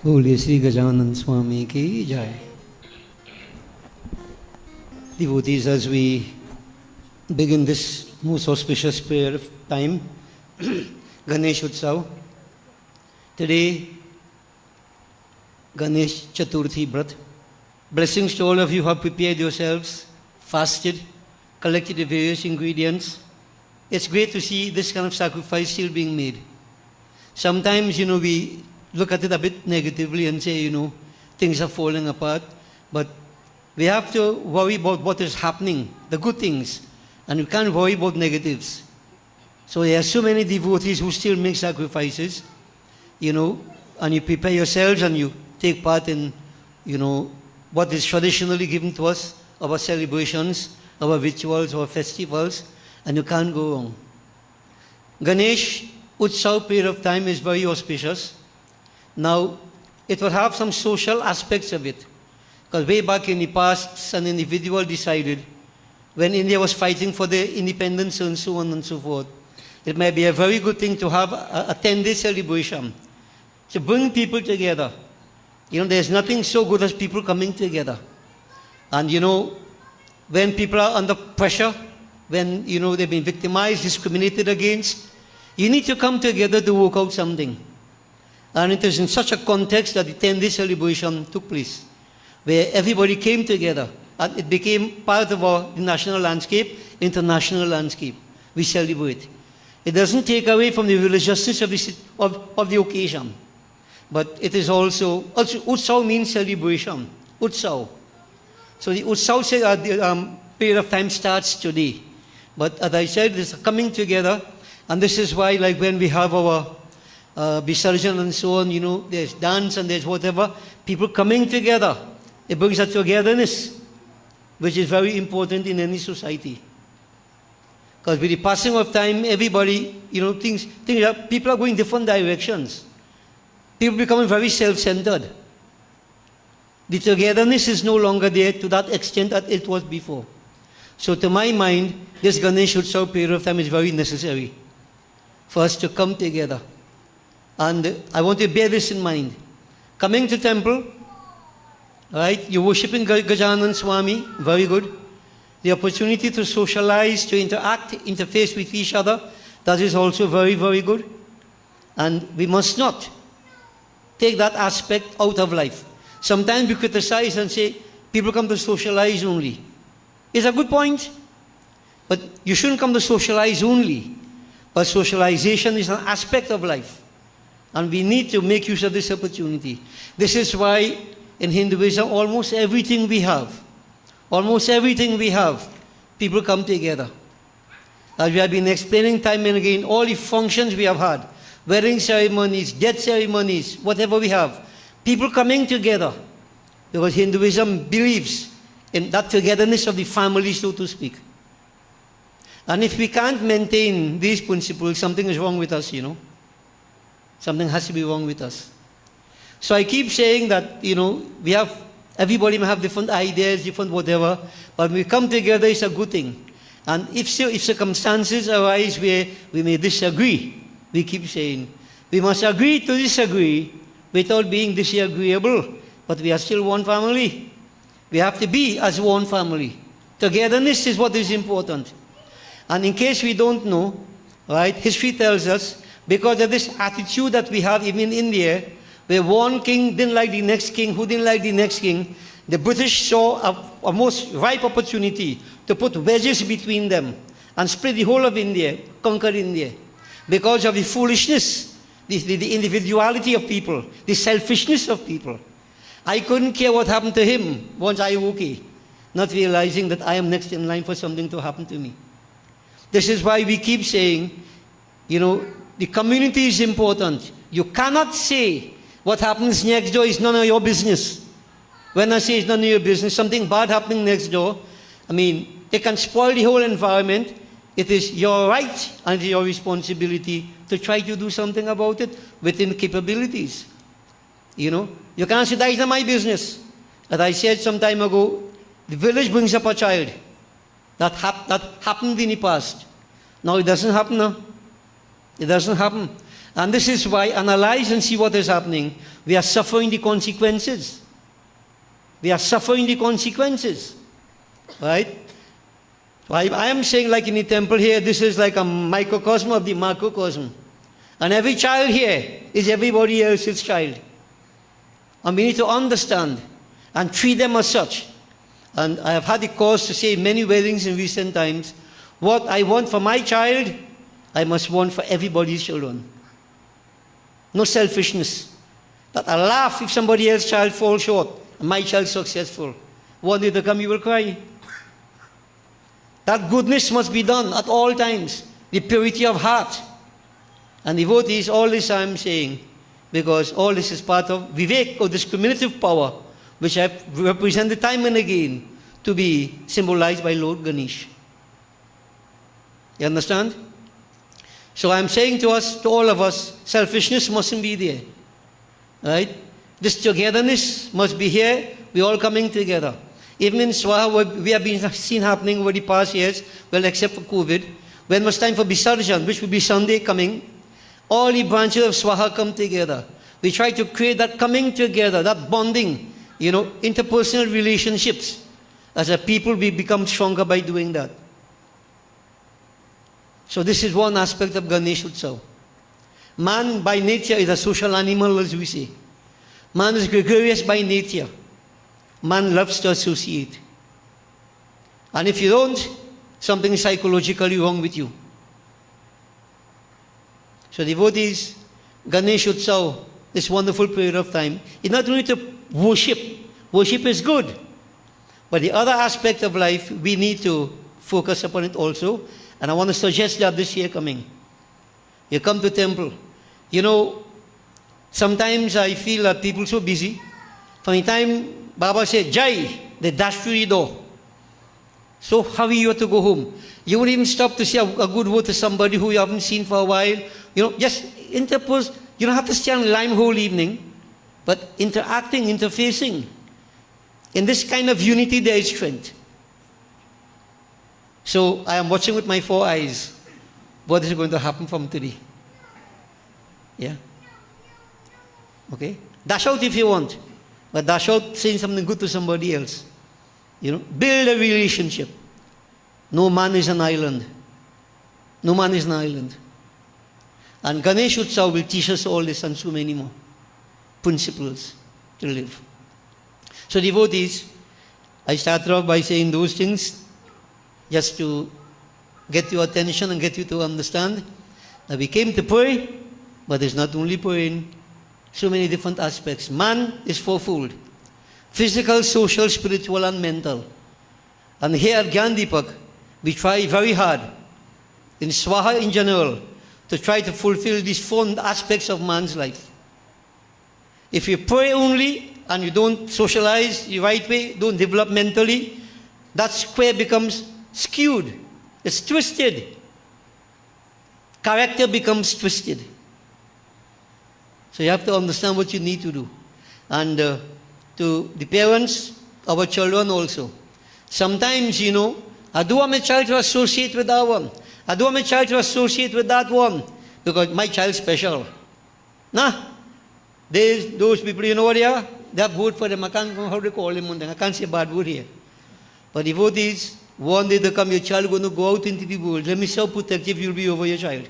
Holy Sri Gajanan Swami ki Jai. Devotees, as we begin this most auspicious prayer of time, Ganesh Utsav, today, Ganesh Chaturthi Brat. Blessings to all of you who have prepared yourselves, fasted, collected the various ingredients. It's great to see this kind of sacrifice still being made. Sometimes, we look at it a bit negatively and say, things are falling apart. But we have to worry about what is happening, the good things, and we can't worry about negatives. So there are so many devotees who still make sacrifices, and you prepare yourselves and you take part in, what is traditionally given to us, our celebrations, our rituals, our festivals, and you can't go wrong. Ganesh Utsav period of time is very auspicious. Now, it will have some social aspects of it. Because way back in the past, an individual decided, when India was fighting for their independence and so on and so forth, it might be a very good thing to have a 10-day celebration. To bring people together. There's nothing so good as people coming together. And when people are under pressure, when they've been victimized, discriminated against, you need to come together to work out something. And it is in such a context that the 10-day celebration took place, where everybody came together, and it became part of our national landscape, international landscape. We celebrate. It doesn't take away from the religiousness of the occasion, but it is also Utsav means celebration. Utsav. So the Utsav period of time starts today. But as I said, this coming together, and this is why, like when we have our Visarjan and so on, there's dance and there's whatever, people coming together. It brings a togetherness, which is very important in any society. Because with the passing of time, everybody, people are going different directions. People becoming very self-centered. The togetherness is no longer there to that extent that it was before. So to my mind, this Ganesh Utsav period of time is very necessary for us to come together. And I want to bear this in mind. Coming to temple, right, you're worshipping Gajanan Swami, very good. The opportunity to socialize, to interact, interface with each other, that is also very, very good. And we must not take that aspect out of life. Sometimes we criticize and say, people come to socialize only. It's a good point, but you shouldn't come to socialize only. But socialization is an aspect of life. And we need to make use of this opportunity. This is why in Hinduism, almost everything we have, people come together. As we have been explaining time and again, all the functions we have had, wedding ceremonies, death ceremonies, whatever we have, people coming together. Because Hinduism believes in that togetherness of the family, so to speak. And if we can't maintain these principles, something is wrong with us, Something has to be wrong with us. So I keep saying that, everybody may have different ideas, different whatever, but when we come together, it's a good thing. And if circumstances arise where we may disagree, we keep saying, we must agree to disagree without being disagreeable, but we are still one family. We have to be as one family. Togetherness is what is important. And in case we don't know, right, history tells us, because of this attitude that we have even in India, where one king didn't like the next king, who didn't like the next king, the British saw a most ripe opportunity to put wedges between them and split the whole of India, conquer India. Because of the foolishness, the individuality of people, the selfishness of people. I couldn't care what happened to him once I was okay, not realizing that I am next in line for something to happen to me. This is why we keep saying, the community is important. You cannot say what happens next door is none of your business. When I say it's none of your business, something bad happening next door, it can spoil the whole environment. It is your right and your responsibility to try to do something about it within capabilities. You can't say that is not my business. As I said some time ago, the village brings up a child. That happened in the past. Now it doesn't happen now. It doesn't happen. And this is why, analyze and see what is happening. We are suffering the consequences. We are suffering the consequences. Right? I am saying, like in the temple here, this is like a microcosm of the macrocosm. And every child here is everybody else's child. And we need to understand and treat them as such. And I have had the cause to say in many weddings in recent times, what I want for my child, I must want for everybody's children. No selfishness. That I laugh if somebody else's child falls short and my child is successful. One day to come, you will cry. That goodness must be done at all times. The purity of heart. And devotees, all this I am saying, because all this is part of Vivek, or discriminative power, which I have represented time and again to be symbolized by Lord Ganesh. You understand? So I am saying to us, to all of us, selfishness mustn't be there. Right? This togetherness must be here. We're all coming together. Even in SWAHA, what we have been seen happening over the past years, well, except for COVID, when it was time for Visarjan, which will be Sunday coming, all the branches of SWAHA come together. We try to create that coming together, that bonding, interpersonal relationships. As a people, we become stronger by doing that. So this is one aspect of Ganesh Utsav. Man by nature is a social animal, as we say. Man is gregarious by nature. Man loves to associate. And if you don't, something is psychologically wrong with you. So devotees, Ganesh Utsav, this wonderful period of time, is not only to worship. Worship is good. But the other aspect of life, we need to focus upon it also. And I want to suggest that this year coming. You come to temple. Sometimes I feel that people are so busy. From the time Baba said, Jai, they dash through the door. So hurry you to go home. You won't even stop to say a good word to somebody who you haven't seen for a while. Just interpose. You don't have to stay on line whole evening. But interacting, interfacing. In this kind of unity, there is strength. So I am watching with my 4 eyes. What is going to happen from today? Yeah? Okay? Dash out if you want. But dash out saying something good to somebody else. Build a relationship. No man is an island. No man is an island. And Ganesh Utsav will teach us all this and so many more principles to live. So devotees, I started off by saying those things just to get your attention and get you to understand that we came to pray, but it's not only praying, so many different aspects. Man is fourfold: physical, social, spiritual, and mental. And here at Gyaan Deepak, we try very hard, in SWAHA in general, to try to fulfill these 4 aspects of man's life. If you pray only and you don't socialize the right way, don't develop mentally, that square becomes skewed. It's twisted. Character becomes twisted. So you have to understand what you need to do. And to the parents, our children also. Sometimes, I do want my child to associate with that one. I do want my child to associate with that one. Because my child's special. Those people, you know what they are? They have word for them. I can't know how to call them. I can't say a bad word here. But devotees, one day to come, your child is going to go out into the world. Let me see how protective you'll be over your child.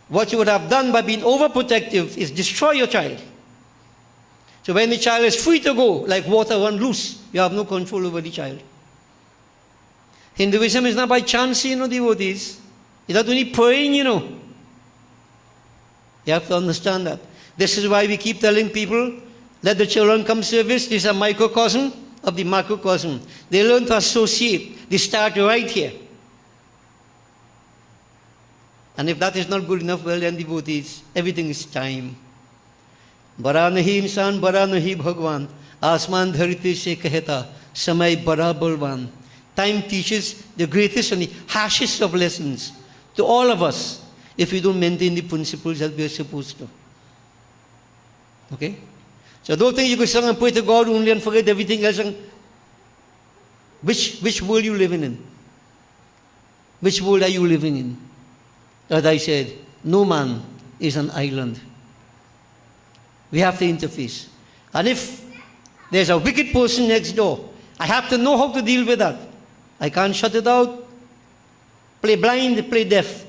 What you would have done by being overprotective is destroy your child. So when the child is free to go, like water run loose, you have no control over the child. Hinduism is not by chance, devotees. It's not only praying, You have to understand that. This is why we keep telling people, let the children come service. This is a microcosm of the macrocosm. They learn to associate. They start right here. And if that is not good enough, well then devotees, everything is time. Bara nahi insan, bara nahi bhagwan. Asman dhariti se kaheta, samay bara balwan. Time teaches the greatest and the harshest of lessons to all of us if we don't maintain the principles that we are supposed to. Okay? So don't think you can sing and pray to God only and forget everything else. Which world are you living in? Which world are you living in? As I said, no man is an island. We have to interface. And if there's a wicked person next door, I have to know how to deal with that. I can't shut it out, play blind, play deaf.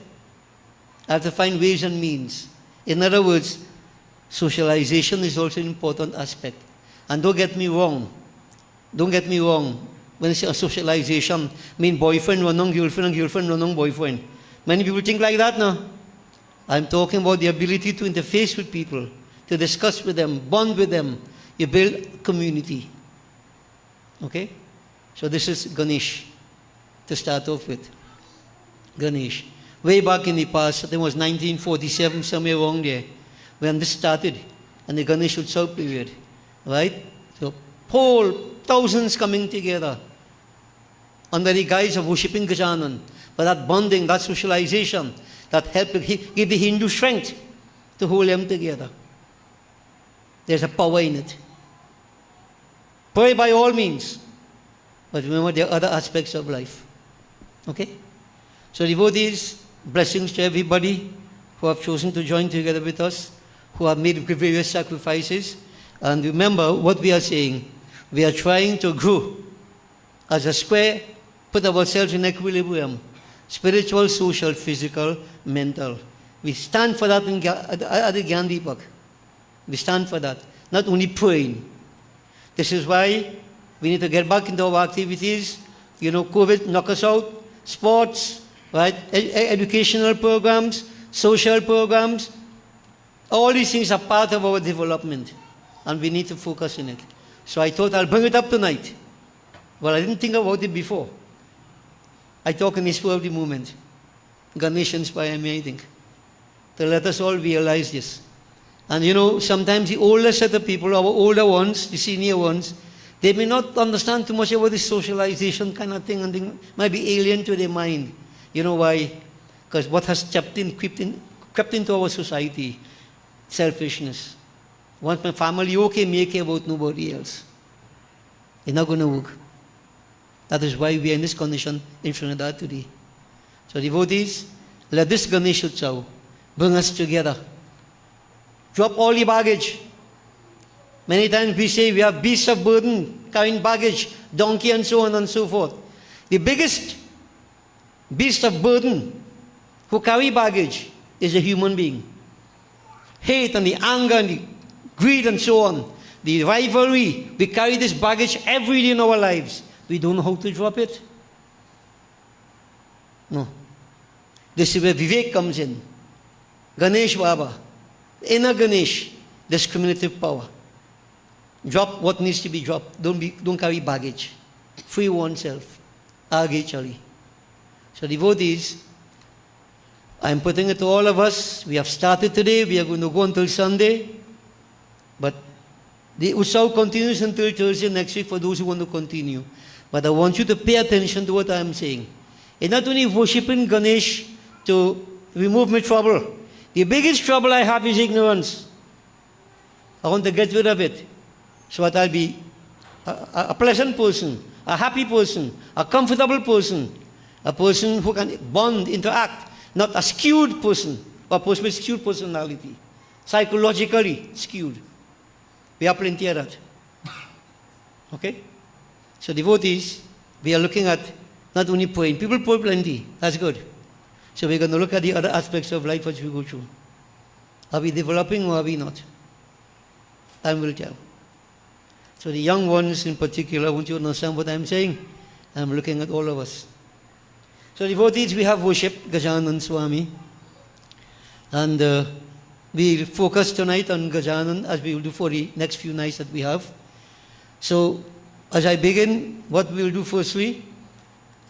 I have to find ways and means. In other words, socialization is also an important aspect. And don't get me wrong. Don't get me wrong. When I say socialization, I mean boyfriend run on girlfriend and girlfriend run on boyfriend. Many people think like that now. I'm talking about the ability to interface with people, to discuss with them, bond with them. You build community. Okay? So this is Ganesh to start off with. Ganesh. Way back in the past, I think it was 1947, somewhere around there, when this started, and the Ganesh Utsav period. Right? So whole thousands coming together under the guise of worshipping Gajanan. But that bonding, that socialization, that helped give the Hindu strength to hold them together. There's a power in it. Pray by all means. But remember, there are other aspects of life. Okay? So devotees, blessings to everybody who have chosen to join together with us, who have made various sacrifices. And remember what we are saying. We are trying to grow as a square, put ourselves in equilibrium. Spiritual, social, physical, mental. We stand for that at the Gyaan Deepak. We stand for that. Not only praying. This is why we need to get back into our activities. You know, COVID knock us out. Sports, right? Educational programs, social programs. All these things are part of our development. And we need to focus on it. So I thought I'll bring it up tonight. Well, I didn't think about it before. I talk in the spur of the moment. Ganesh inspired me, I think, to let us all realize this. And you know, sometimes the older set of people, our older ones, the senior ones, they may not understand too much about this socialization kind of thing, and they might be alien to their mind. You know why? Because what has crept into our society, selfishness. Want my family okay, me care about nobody else. It's not going to work. That is why we are in this condition in Trinidad today. So devotees, let this Ganesh Utsav bring us together. Drop all the baggage. Many times we say we have beasts of burden, carrying baggage, donkey and so on and so forth. The biggest beast of burden who carry baggage is a human being. Hate and the anger and the greed and so on. The rivalry, we carry this baggage every day in our lives. We don't know how to drop it. No. This is where Vivek comes in. Ganesh Baba, inner Ganesh, discriminative power. Drop what needs to be dropped. Don't carry baggage. Free oneself. Aage chali. So devotees, I'm putting it to all of us. We have started today. We are going to go until Sunday. But the Utsav continues until Thursday next week for those who want to continue. But I want you to pay attention to what I am saying. It's not only worshipping Ganesh to remove my trouble. The biggest trouble I have is ignorance. I want to get rid of it. So that I'll be a pleasant person, a happy person, a comfortable person, a person who can bond, interact, not a skewed person, or a person with skewed personality, psychologically skewed. We have plenty of that. Okay? So devotees, we are looking at not only praying. People pray plenty. That's good. So we're going to look at the other aspects of life as we go through. Are we developing or are we not? Time will tell. So the young ones in particular, I want you to understand what I'm saying. I'm looking at all of us. So devotees, we have worshipped Gajanan Swami. And we'll focus tonight on Gajanan as we will do for the next few nights that we have. So as I begin, what we'll do firstly,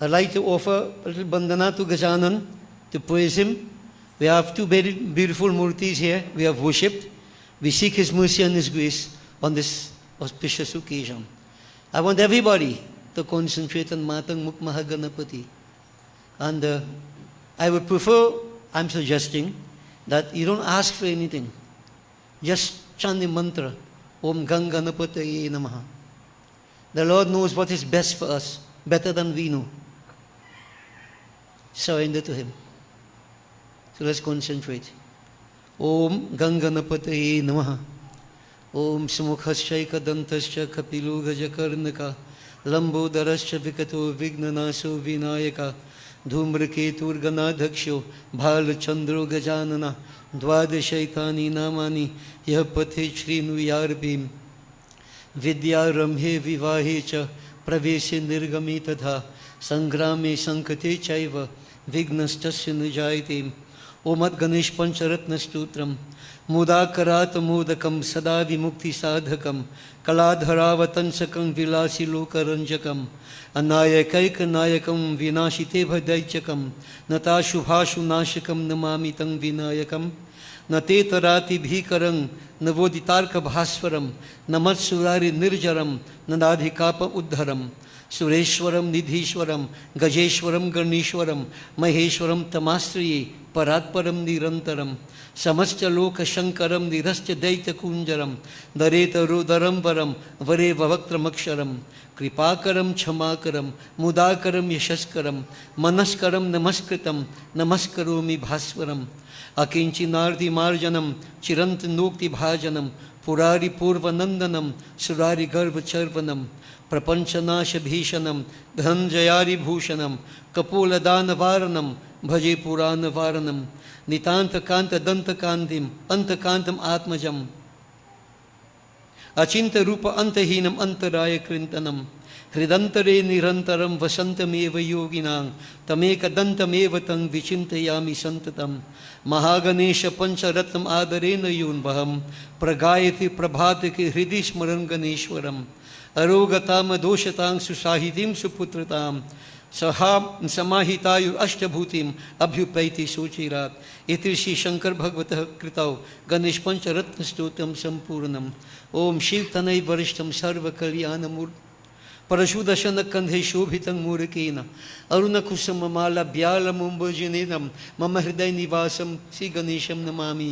I'd like to offer a little bandana to Gajanan to praise him. We have two very beautiful murtis here. We have worshipped. We seek his mercy and his grace on this auspicious occasion. I want everybody to concentrate on Matang Muk Mahaganapati. And I would prefer, I'm suggesting, that you don't ask for anything. Just chant the mantra, Om Ganganapataye Namaha. The Lord knows what is best for us, better than we know. Surrender to Him. So let's concentrate. ओम गंगनपतये नमः। ओम सुमुखश्चैकदन्तश्च कपिलो गजकर्णकः लंबोदरश्च विकटो विघ्ननाशो विनायकः धूम्रकेतुर्गणाध्यक्षो भालचंद्रो गजाननः द्वादशैतानि नामानि यः पठेत् शृणुयार्भिः विद्यारम्भे विवाहे च प्रवेशे निर्गमे तथा संग्रामे संकटे चैव विघ्नस्तस्य न जायते। ओमद् गणेश पंचरत्न स्तोत्रम मुदाकरात् मोदकं सदा विमुक्ति साधकं कलाधरावतंसकं विलासी लोकरंजकं अनायकैकनायकं विनाशिते भदैत्यकं नताशुभाशुनाशकं नमामि तं विनायकं न ते तराति भीकरं न वोदितार्कभास्वरं न मत्सुरारि निर्जरं न नाधिकाप उद्धरं सुरेश्वरं निधीश्वरं गजेश्वरं गणेश्वरं महेश्वरं तमाश्रये परात्परं निरन्तरं समस्तलोकशङ्करं निरस्य दैत्यकुञ्जरं दरेतरोदरं वरं वरे वक्त्रमक्षरं कृपाकरं क्षमाकरं मुदाकरं यशस्करं मनस्करं नमस्कृतं नमस्करोमि भास्वरम् अकिंचिनार्तिमार्जनं चिरन्तनोक्तिभाजनं पुरारिपूर्वनन्दनं सुरारिगर्भचर्वनं प्रपञ्चनाशभीषणं धनञ्जयारिभूषणं कपोलदानवारणं भजे पुराणवारणं नितान्तकान्तदन्तकान्तिम् अन्तकान्तम् आत्मजम् अचिन्त्यरूप अन्तहीनम् अन्तरायकृन्तनं हृदन्तरे निरन्तरं वसन्तमेव योगिनां तमेकदन्तमेव तं विचिन्तयामि सन्ततं महागणेश पंचरत्नम् आदरेण योऽन्वहं प्रगायति प्रभातके हृदि स्मरन् गणेश्वरम् अरोगतां दोषतां सुसाहितीं सुपुत्रतां सहा समाहितायु अष्टभूतिम् अभ्युपैति सोचिरात्। इति श्री शंकर भगवतः कृतौ गणेश पंचरत्न स्तोत्रं संपूर्णम्। ओम शिवतनय वरिष्ठं सर्वकल्याणमूर्ति परशुदशन कंधे शोभितं मूर्खेन अरुणकुसुममालब्यालमुम्बोजनेनं मम हृदय निवासं श्री गणेशं नमामि।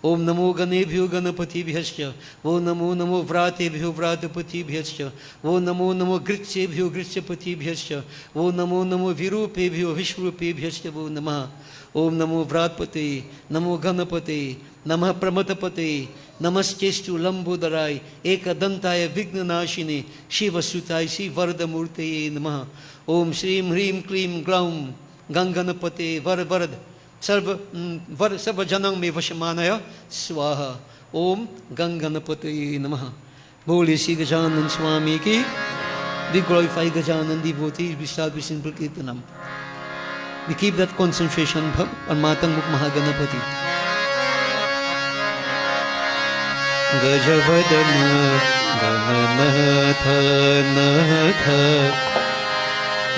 ओम नमो गणेभ्यो गणपतिभ्यश्च वो नमो नमो व्रातेभ्यो व्रातपतिभ्यश्च वो नमो नमो गृत्सेभ्यो गृत्सपतिभ्यश्च वो नमो नमो विरूपेभ्यो विश्वरूपेभ्यश्च वो नमः। ओम नमो व्रातपते नमो गणपते नमः प्रमथपते नमस्तेस्तु लंबोदराय एकदंताय विघ्ननाशिने शिवसुताय श्री वरदमूर्तये नमः। ओम श्रीं ह्रीं क्लीं ग्लौं गंगणपते वरद सर्वजनं मे वशमानय स्वाहा। ओम गंगणपतये नमः। बोले श्री गजानन स्वामी की। We glorify Gajanan devotees, we start with simple Kirtanam. We keep that concentration on Matang Mukh Mahaganapati. Gajavadana Gananatha Natha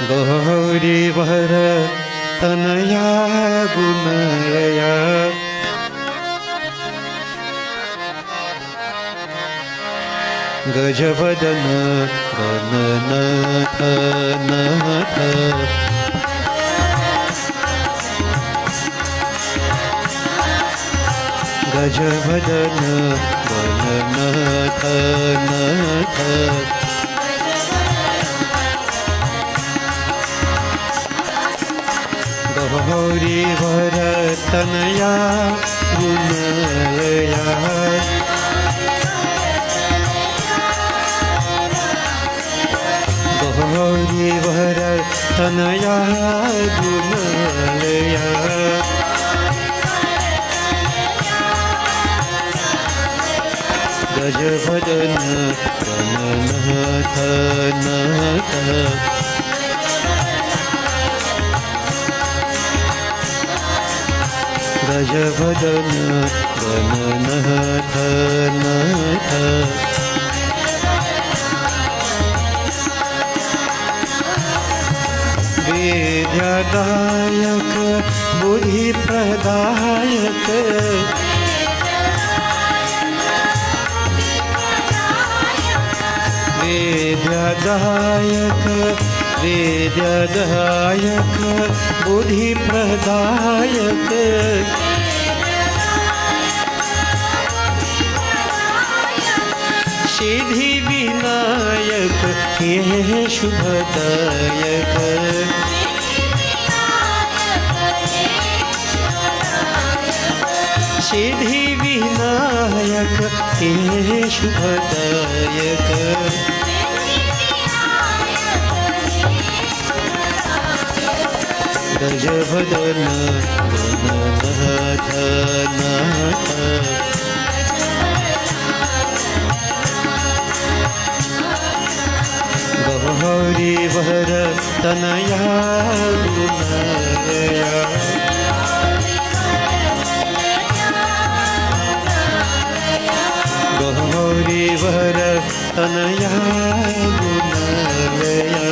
Gauri Vara Tanaya Gunaya Gajavadana Gananatha Natha Gajavadana Gananatha Natha Gauri Varatanaya Gunaya Gauri Varatanaya Gunaya Gajavadana Gananatha Natha Gajavadana Gananatha Natha Vidyadayak Buddhi Pradayak Vidyadayak Vidyadayak Buddhi Pradayak Siddhi Vinayak He Shubhadayak Siddhi Vinayak हे शुभदायक गजवदन नाथ नाथ गौरी वर तनया गुणया गौरी वर तनया गुणया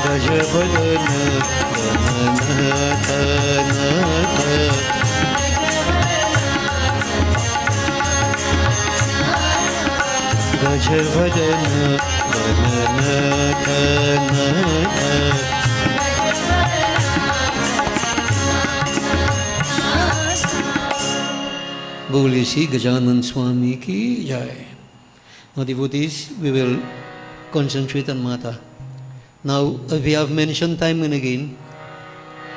गजवदन नाथ नाथ गजवदन नाथ नाथ बोले श्री गजानन स्वामी की जय. Now devotees, we will concentrate on Mata. Now, we have mentioned time and again,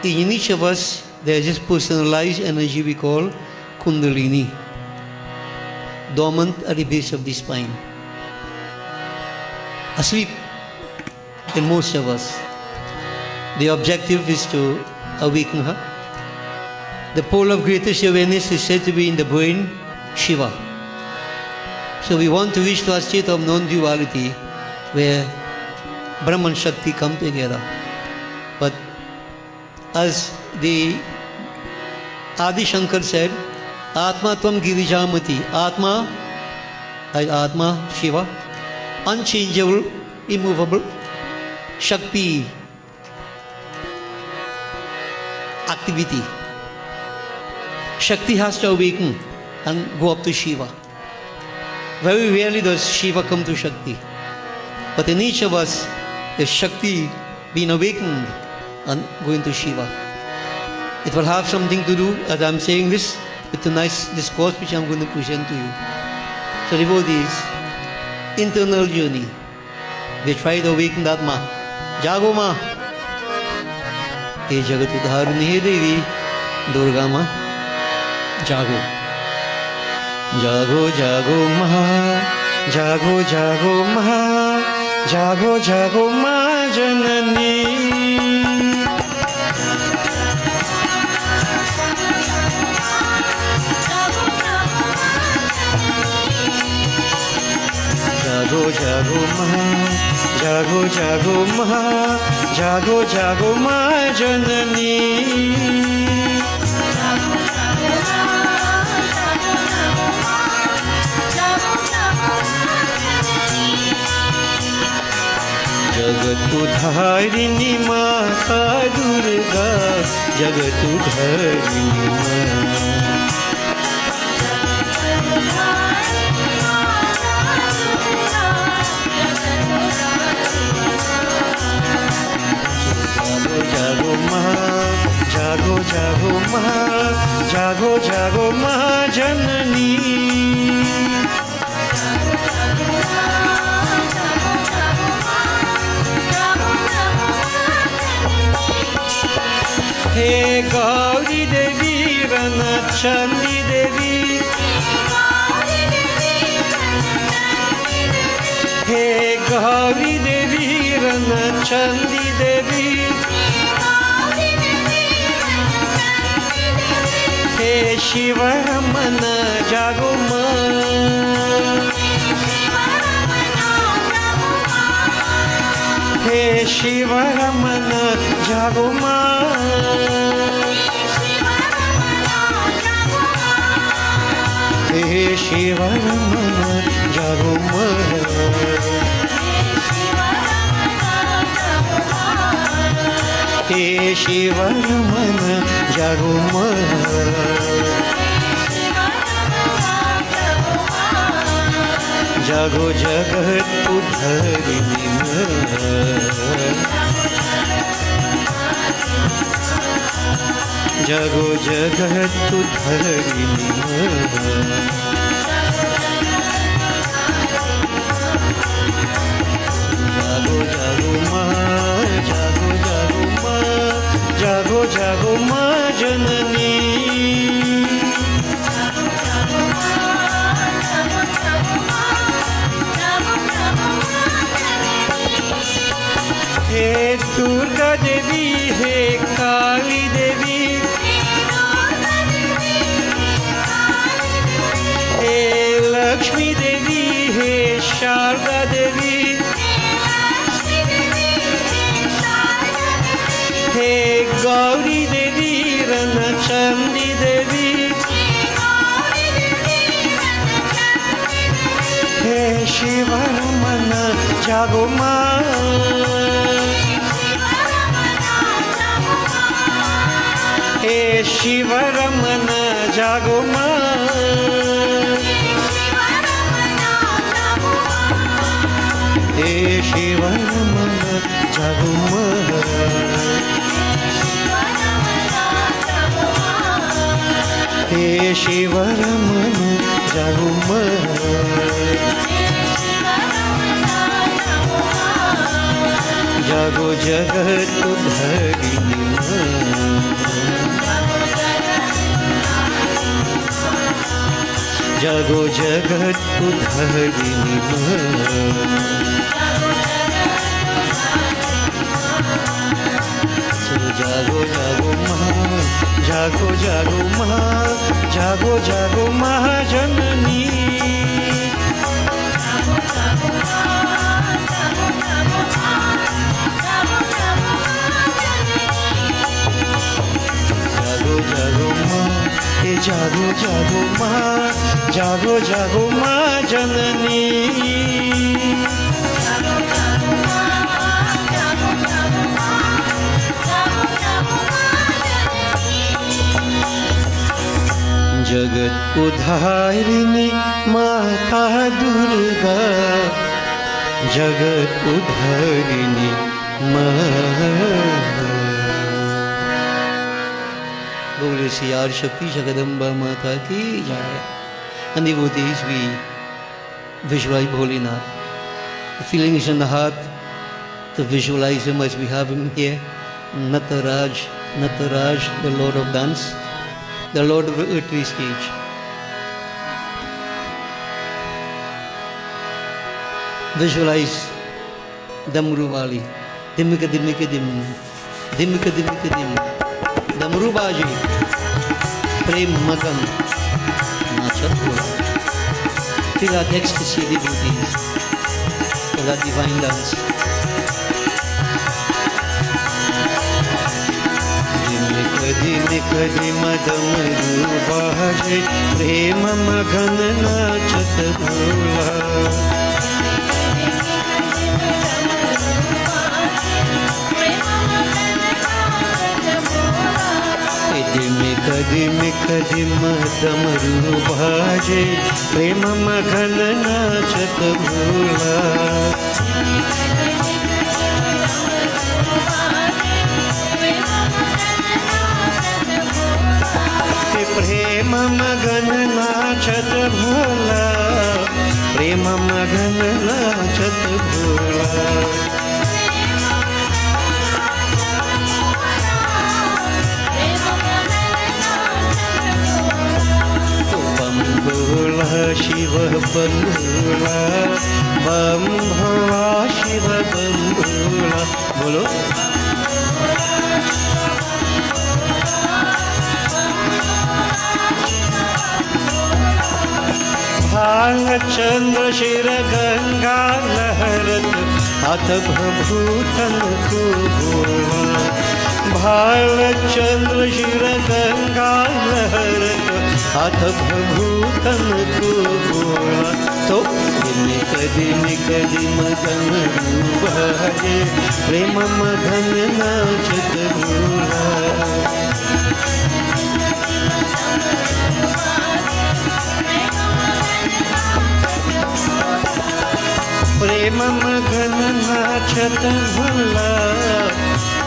in each of us, there is this personalized energy we call Kundalini, dormant at the base of the spine, asleep in most of us. The objective is to awaken her. The pole of greatest awareness is said to be in the brain, Shiva. So we want to reach to a state of non-duality where Brahman Shakti come together. But as the Adi Shankar said, Atma Tvam Girijamati. Atma, Atma, Shiva, unchangeable, immovable. Shakti, activity. Shakti has to awaken and go up to Shiva. Very rarely does Shiva come to Shakti. But in each of us, is Shakti being awakened and going to Shiva. It will have something to do, as I'm saying this, with tonight's discourse which I'm going to present to you. So devotees, internal journey. We try to awaken that Ma. Jago Ma. Hey Jagat Udharini He Devi, Durga Ma. Jago. Jago Jago Ma. Jago Jago Ma. Jago Jago Ma Janani. Jago Jago Ma. Jago Jago Ma. Jago Jago Ma Janani. जगत उद्धारिणी माता दुर्गा जगत उद्धारिणी जागो माँ जागो जागो माँ जागो जागो माँ जननी हे गौरी देवी रनचंदी देवी हे गौरी देवी रनचंदी देवी हे शिव रमन जागो माँ हे शिव रमन जागो माँ हे शिव रमन जागो माँ हे शिव रमन जागो माँ जागो जगत उद्धारिणी जागो जगत उद्धारिणी जागो जागो माँ जागो जागो माँ देवी हे काली देवी, हे लक्ष्मी देवी हे शारदा देवी, हे गौरी देवी रणचंडी देवी, हे शिव रमन जागो मां, हे शिव रमन जागो मां, हे शिव रमन जागो मां, हे शिव रमन जागो मां, जागो जगत उद्धारिणी मां, जागो जगत उद्धारिणी मां, जागो जागो मां, जागो जागो मां, जागो जागो महाजननी, जागो जागो मां, जागो जागो मां, जागो जागो मां जननी, जगत उद्धारिणी माता दुर्गा, जगत उद्धारिणी मां। बोले श्री आदि शक्ति जगदम्बा माता की जय। And devotees, we visualize Bholinath. The feeling is in the heart to visualize him as we have him here. Nataraj, Nataraj, the Lord of Dance, the Lord of the earthly stage. Visualize Damruvali. Dimika dimika dim. Dimika dimika dim. Damrubaji. Prem Magan. Nachatpura. Feel that ecstasy, devotees. For that divine dance. dimik damrubaji. Prem Magan nachatpura. dimik damrubaji. Prem Magan nachatpura. प्रेम मगन नाचत भोला, प्रेम मगन नाचत भोला। बम भोला शिव बम भोला, बम भोला शिव बम भोला। बोलो भाल चंद्र शिर गंगा लहरत, हाथ भभूतन को बोला। भाल चंद्र शिर गंगा लहरत, हाथ भभूतन को बोला। तो दिमिक दिमिक दिमगन रूबाजे, प्रेम मगन नाचत भोला। प्रेम मगन नाचत भोला,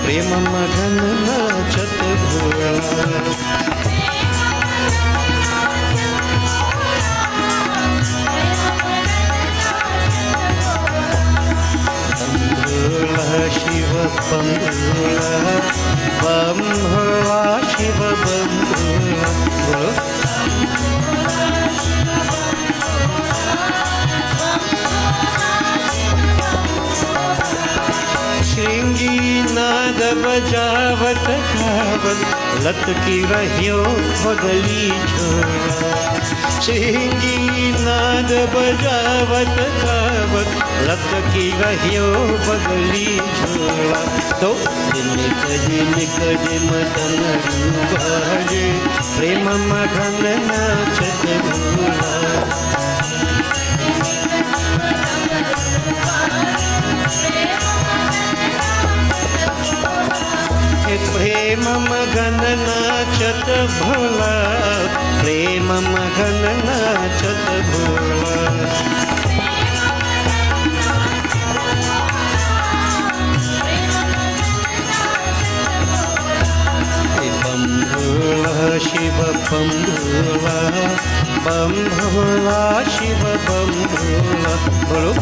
प्रेम मगन नाचत भोला। भोला शिव बम भोला, बम भोला शिव बम भोला। बोलो श्रृंगी नाद बजावत गावत लटकी रहियो भगली झोला सिंगी नाद बजावत गावत लटकी रहियो भगली झोला तो दिन कज मदन बाजे प्रेम मगन नाचत भोला प्रेम मगन नाचत भोला प्रेम मगन नाचत भोला बम भोला शिव बम भोला बम भोला शिव बम भोला बोलो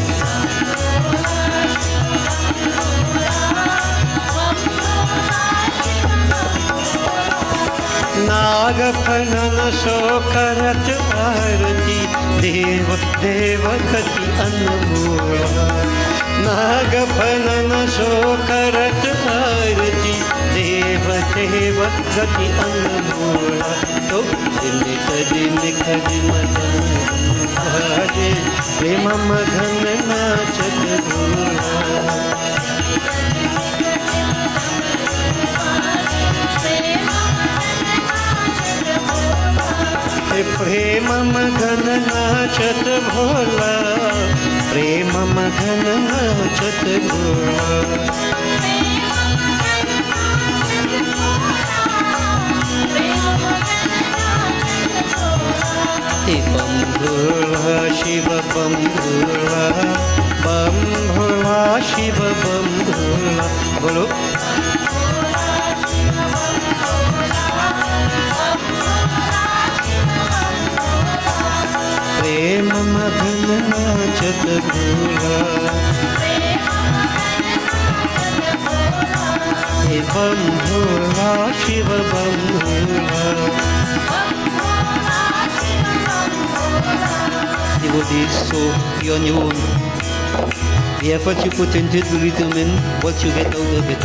नाग फनन सो करत आरती देव देव गति अनमोला नाग फनन सो करत आरती देव देव गति अनमोला तो दिन कद मदन भाजे प्रेम मगन नाचत भोला प्रेम मगन नाचत भोला प्रेम मगन नाचत भोला बम भोला शिव बम भोला बम भोला शिव बम भोला बोलो प्रेम मगन नाचत भोला बम भोला शिव बम भोला Devotees, so you on your own. The effort you put into it will determine what you get out of it.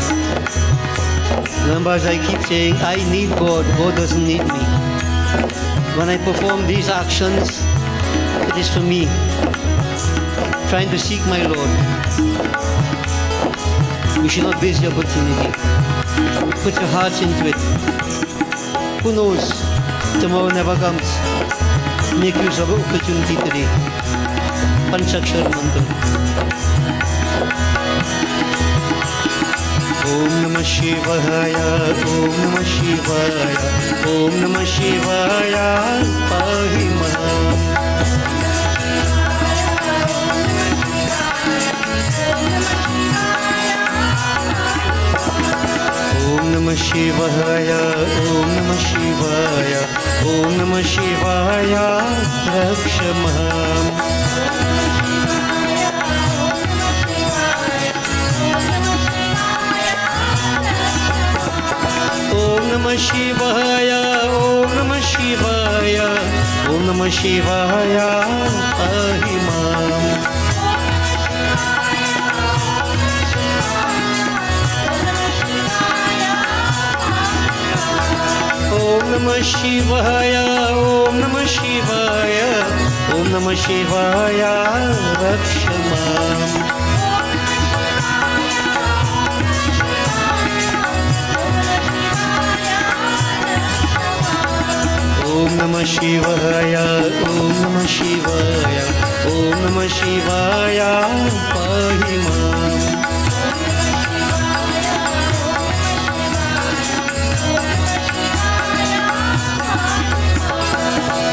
Remember, as I keep saying, I need God. God doesn't need me. When I perform these actions, it is for me, trying to seek my Lord. We should not waste the opportunity. Put your hearts into it. Who knows? Tomorrow never comes. Make use of the opportunity today. Panchakshar mantra. Om Namah Shivaya, Om Namah Shivaya, Om Namah Shivaya, Pahi Maha. Om Namah Shivaya, Om Namah Shivaya, Om Namah Shivaya, Rakshamam. Om Namah Shivaya, Om Namah Shivaya, Om Namah Shivaya, Ahimam. Om Namah Shivaya, Om Namah Shivaya, Om Namah Shivaya, Rakshamam. Om Namah Shivaya, Om Namah Shivaya, Om Namah Shivaya, Pahimam.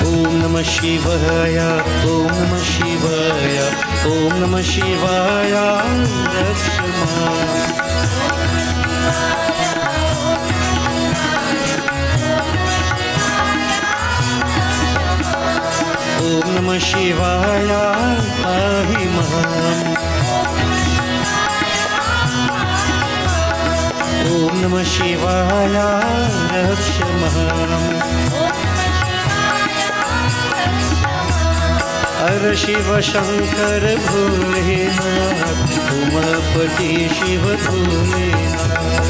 Om Namah Shivaya, Om Namah Shivaya, Om Namah Shivaya, Rakshamam. Om Namah Shivaya, Ahimam. Om Namah Shivaya, Rakshamam. हर शिव शंकर भोलेनाथ उमापति शिव भोलेनाथ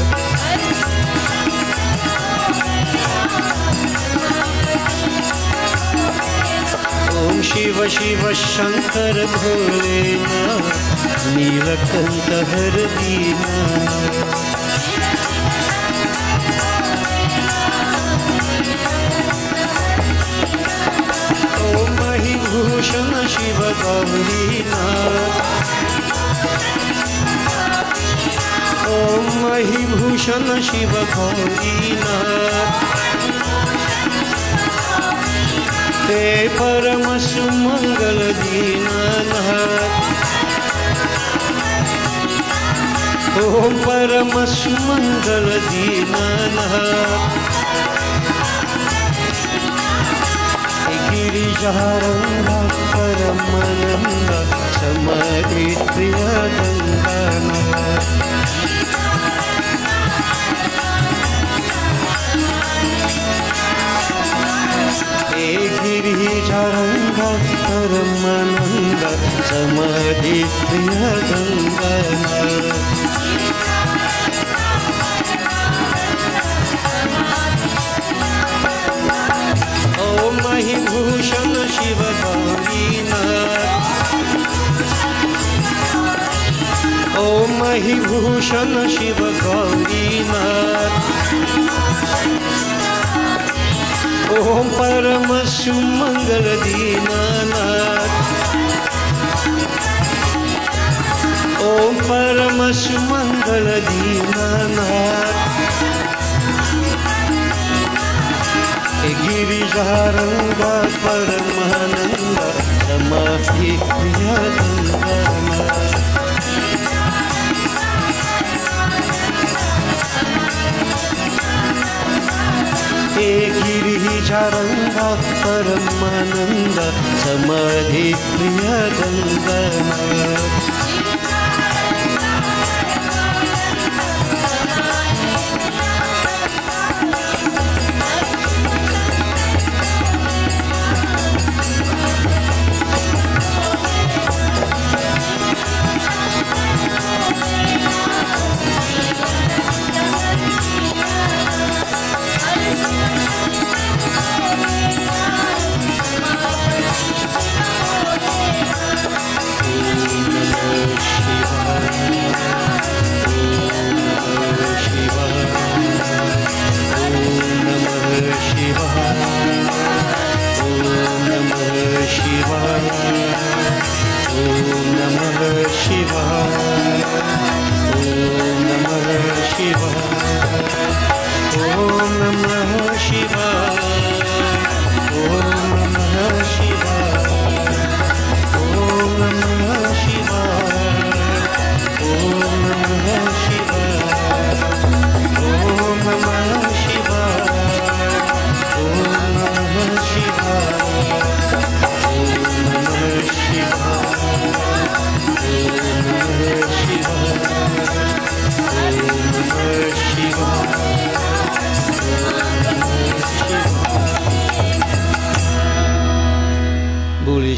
शिव शंकर भोलेनाथ, नीलकंठ हर दीनानाथ। ओम महिभूषण शिव गौरीनाथ, ओम महिभूषण शिव गौरीनाथ। हे परम सुमंगल दीनानाथ, ओम परम सुमंगल दीनानाथ। गिरिजारंगा परमानंद समाधि प्रिय गंगानाथ। हे गिरिजारंगा परमानंद समाधि प्रिय गंगानाथ। ओम महिभूषण शिव गौरीनाथ, ओम महिभूषण शिव गौरीनाथ। ओम परम सुमंगल दीनानाथ, ओम परम सुमंगल दीनानाथ। गिरिजारंगा परमानंद समाधि प्रिय गंगानाथ। हे गिरिजारंगा परमानंद समाधि प्रिय गंगानाथ।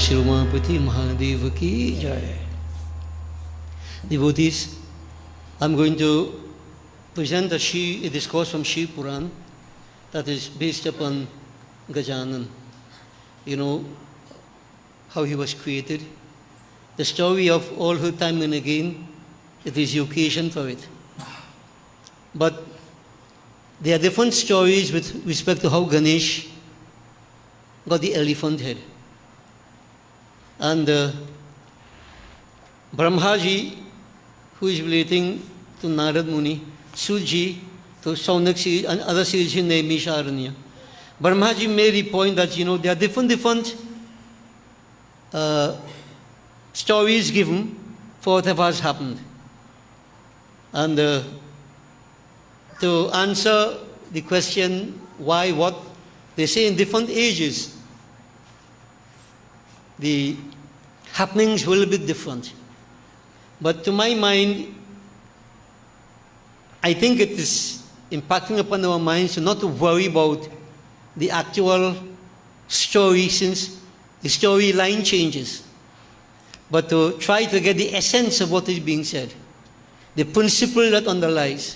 श्रीमापति महादेव की जय। Devotees, I'm going to present a discourse from Shiv Puran that is based upon Gajanan. You know how he was created, the story of all her time and again. It is the occasion for it. But there are different stories with respect to how Ganesh got the elephant head. And Brahmaji, who is relating to Narad Muni, Suji to Saunakshi and other sages named Misharanya. Brahmaji made the point that, there are different stories given for whatever has happened. And to answer the question why, what, they say in different ages, the happenings will be different. But to my mind, I think it is impacting upon our minds not to worry about the actual story, since the storyline changes, but to try to get the essence of what is being said, the principle that underlies.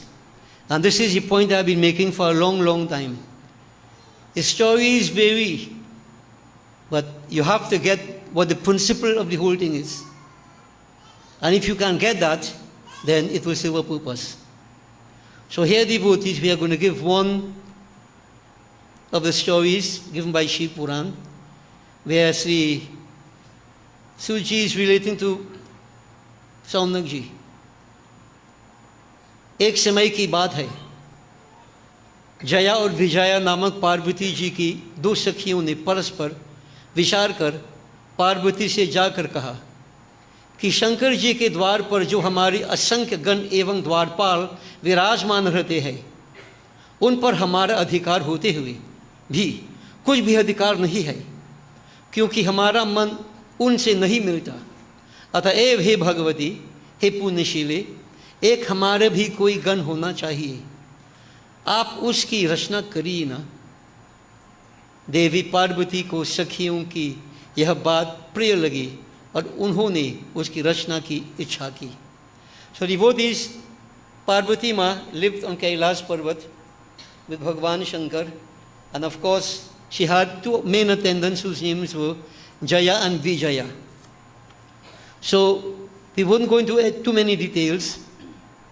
And this is the point I've been making for a long, long time. The stories vary, but you have to get what the principle of the whole thing is. And if you can get that, then it will serve a purpose. So here, devotees, we are going to give one of the stories given by Shiv Puran, where Sri Suji is relating to Shaunaka जी. एक समय की बात है, जया और विजया नामक पार्वती जी की दो सखियों ने परस्पर विचार कर पार्वती से जाकर कहा कि शंकर जी के द्वार पर जो हमारी असंख्य गण एवं द्वारपाल विराजमान रहते हैं, उन पर हमारा अधिकार होते हुए भी कुछ भी अधिकार नहीं है, क्योंकि हमारा मन उनसे नहीं मिलता. अतएव हे भगवती, हे पुण्यशीले, एक हमारे भी कोई गण होना चाहिए. आप उसकी रचना करिए ना. देवी पार्वती को सखियों की यह बात प्रिय लगी और उन्होंने उसकी रचना की इच्छा की. So devotees, Parvati Ma lived on Kailash Parvat with Bhagwan Shankar, and of course she had two main attendants whose names were Jaya and Vijaya. So we wouldn't go into too many details.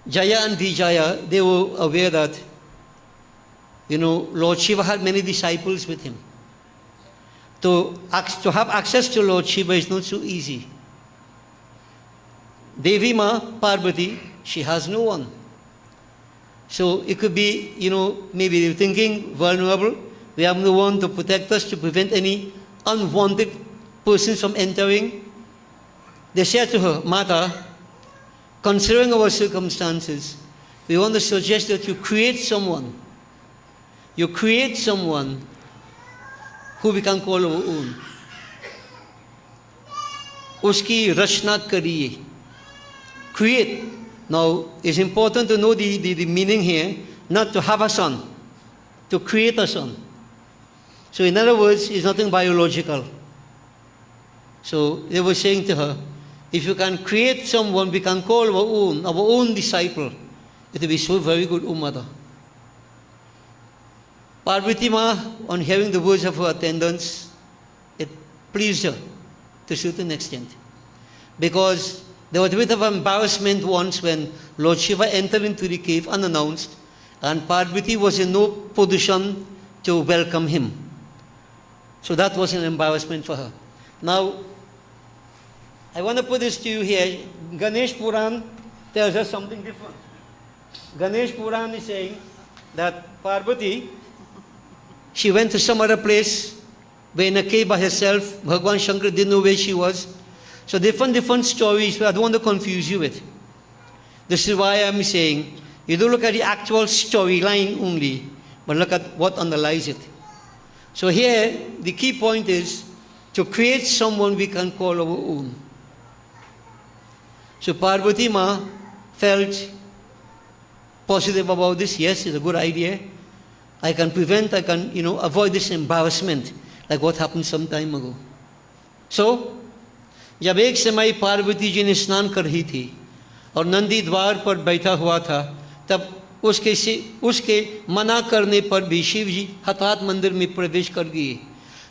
Jaya and Vijaya, they were aware that, Lord Shiva had many disciples with him. To have access to Lord Shiva is not so easy. Devi Ma, Parvati, she has no one. So it could be, maybe they're thinking vulnerable. We have no one to protect us, to prevent any unwanted persons from entering. They said to her, Mata, considering our circumstances, we want to suggest that you create someone. You create someone who we can call our own. Uski rachna kariye. Create. Now, it's important to know the meaning here, not to have a son, to create a son. So in other words, it's nothing biological. So they were saying to her, if you can create someone we can call our own disciple, it will be so very good, O Mother. Parvati Ma, on hearing the words of her attendants, it pleased her to a certain extent. Because there was a bit of embarrassment once when Lord Shiva entered into the cave unannounced, and Parvati was in no position to welcome him. So that was an embarrassment for her. Now, I want to put this to you here. Ganesh Puran tells us something different. Ganesh Puran is saying that Parvati, she went to some other place where in a cave by herself, Bhagwan Shankar didn't know where she was. So different stories, but I don't want to confuse you with. This is why I'm saying, you don't look at the actual storyline only, but look at what underlies it. So here, the key point is to create someone we can call our own. So Parvati Ma felt positive about this. Yes, it's a good idea. I can avoid this embarrassment, like what happened some time ago. So, जब एक समय पार्वती जी ने स्नान कर रही थी और नंदी द्वार पर बैठा हुआ था, तब उसके मना करने पर भी शिव जी हठात मंदिर में प्रवेश कर गए.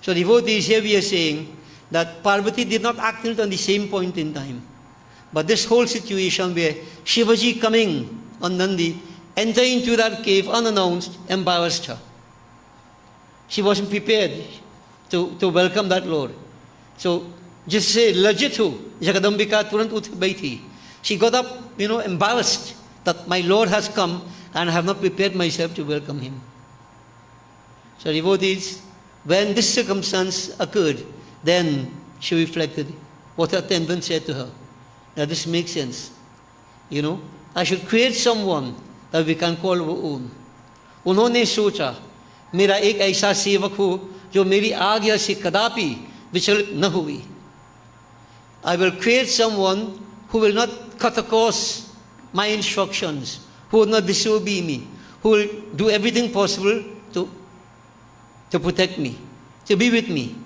So devotees, here we are saying that Parvati did not act on the same point in time. But this whole situation where Shivaji coming on Nandi, entering into that cave unannounced, embarrassed her. She wasn't prepared to welcome that Lord. So, जिससे लज्जित हो जगदम्बिका तुरंत उठ बैठी. She got up, embarrassed that my Lord has come and I have not prepared myself to welcome him. So devotees, when this circumstance occurred, then she reflected what her attendant said to her. Now this makes sense. I should create someone that we can call our own. उन्होंने सोचा, मेरा एक ऐसा सेवक हो जो मेरी आज्ञा से कदापि विचलित न हुई. I will create someone who will not cut across my instructions, who will not disobey me, who will do everything possible to protect me, to be with me.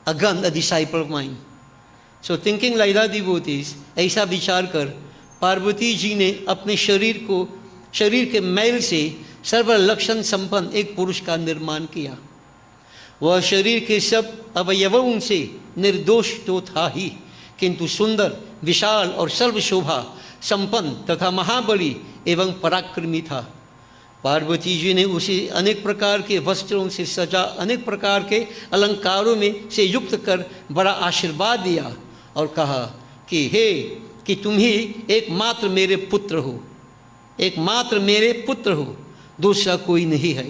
A disciple of mine. So thinking like that, devotees, ऐसा विचार कर पार्वती जी ने अपने शरीर के मैल से सर्व लक्षण संपन्न एक पुरुष का निर्माण किया. वह शरीर के सब अवयवों से निर्दोष तो था ही, किंतु सुंदर, विशाल और सर्वशोभा संपन्न तथा महाबली एवं पराक्रमी था। पार्वती जी ने उसे अनेक प्रकार के वस्त्रों से सजा, अनेक प्रकार के अलंकारों में से युक्त कर बड़ा आशीर्वाद दिया और कहा कि हे, कि तुम ही एकमात्र मेरे पुत्र हो, एकमात्र मेरे पुत्र हो, दूसरा कोई नहीं है।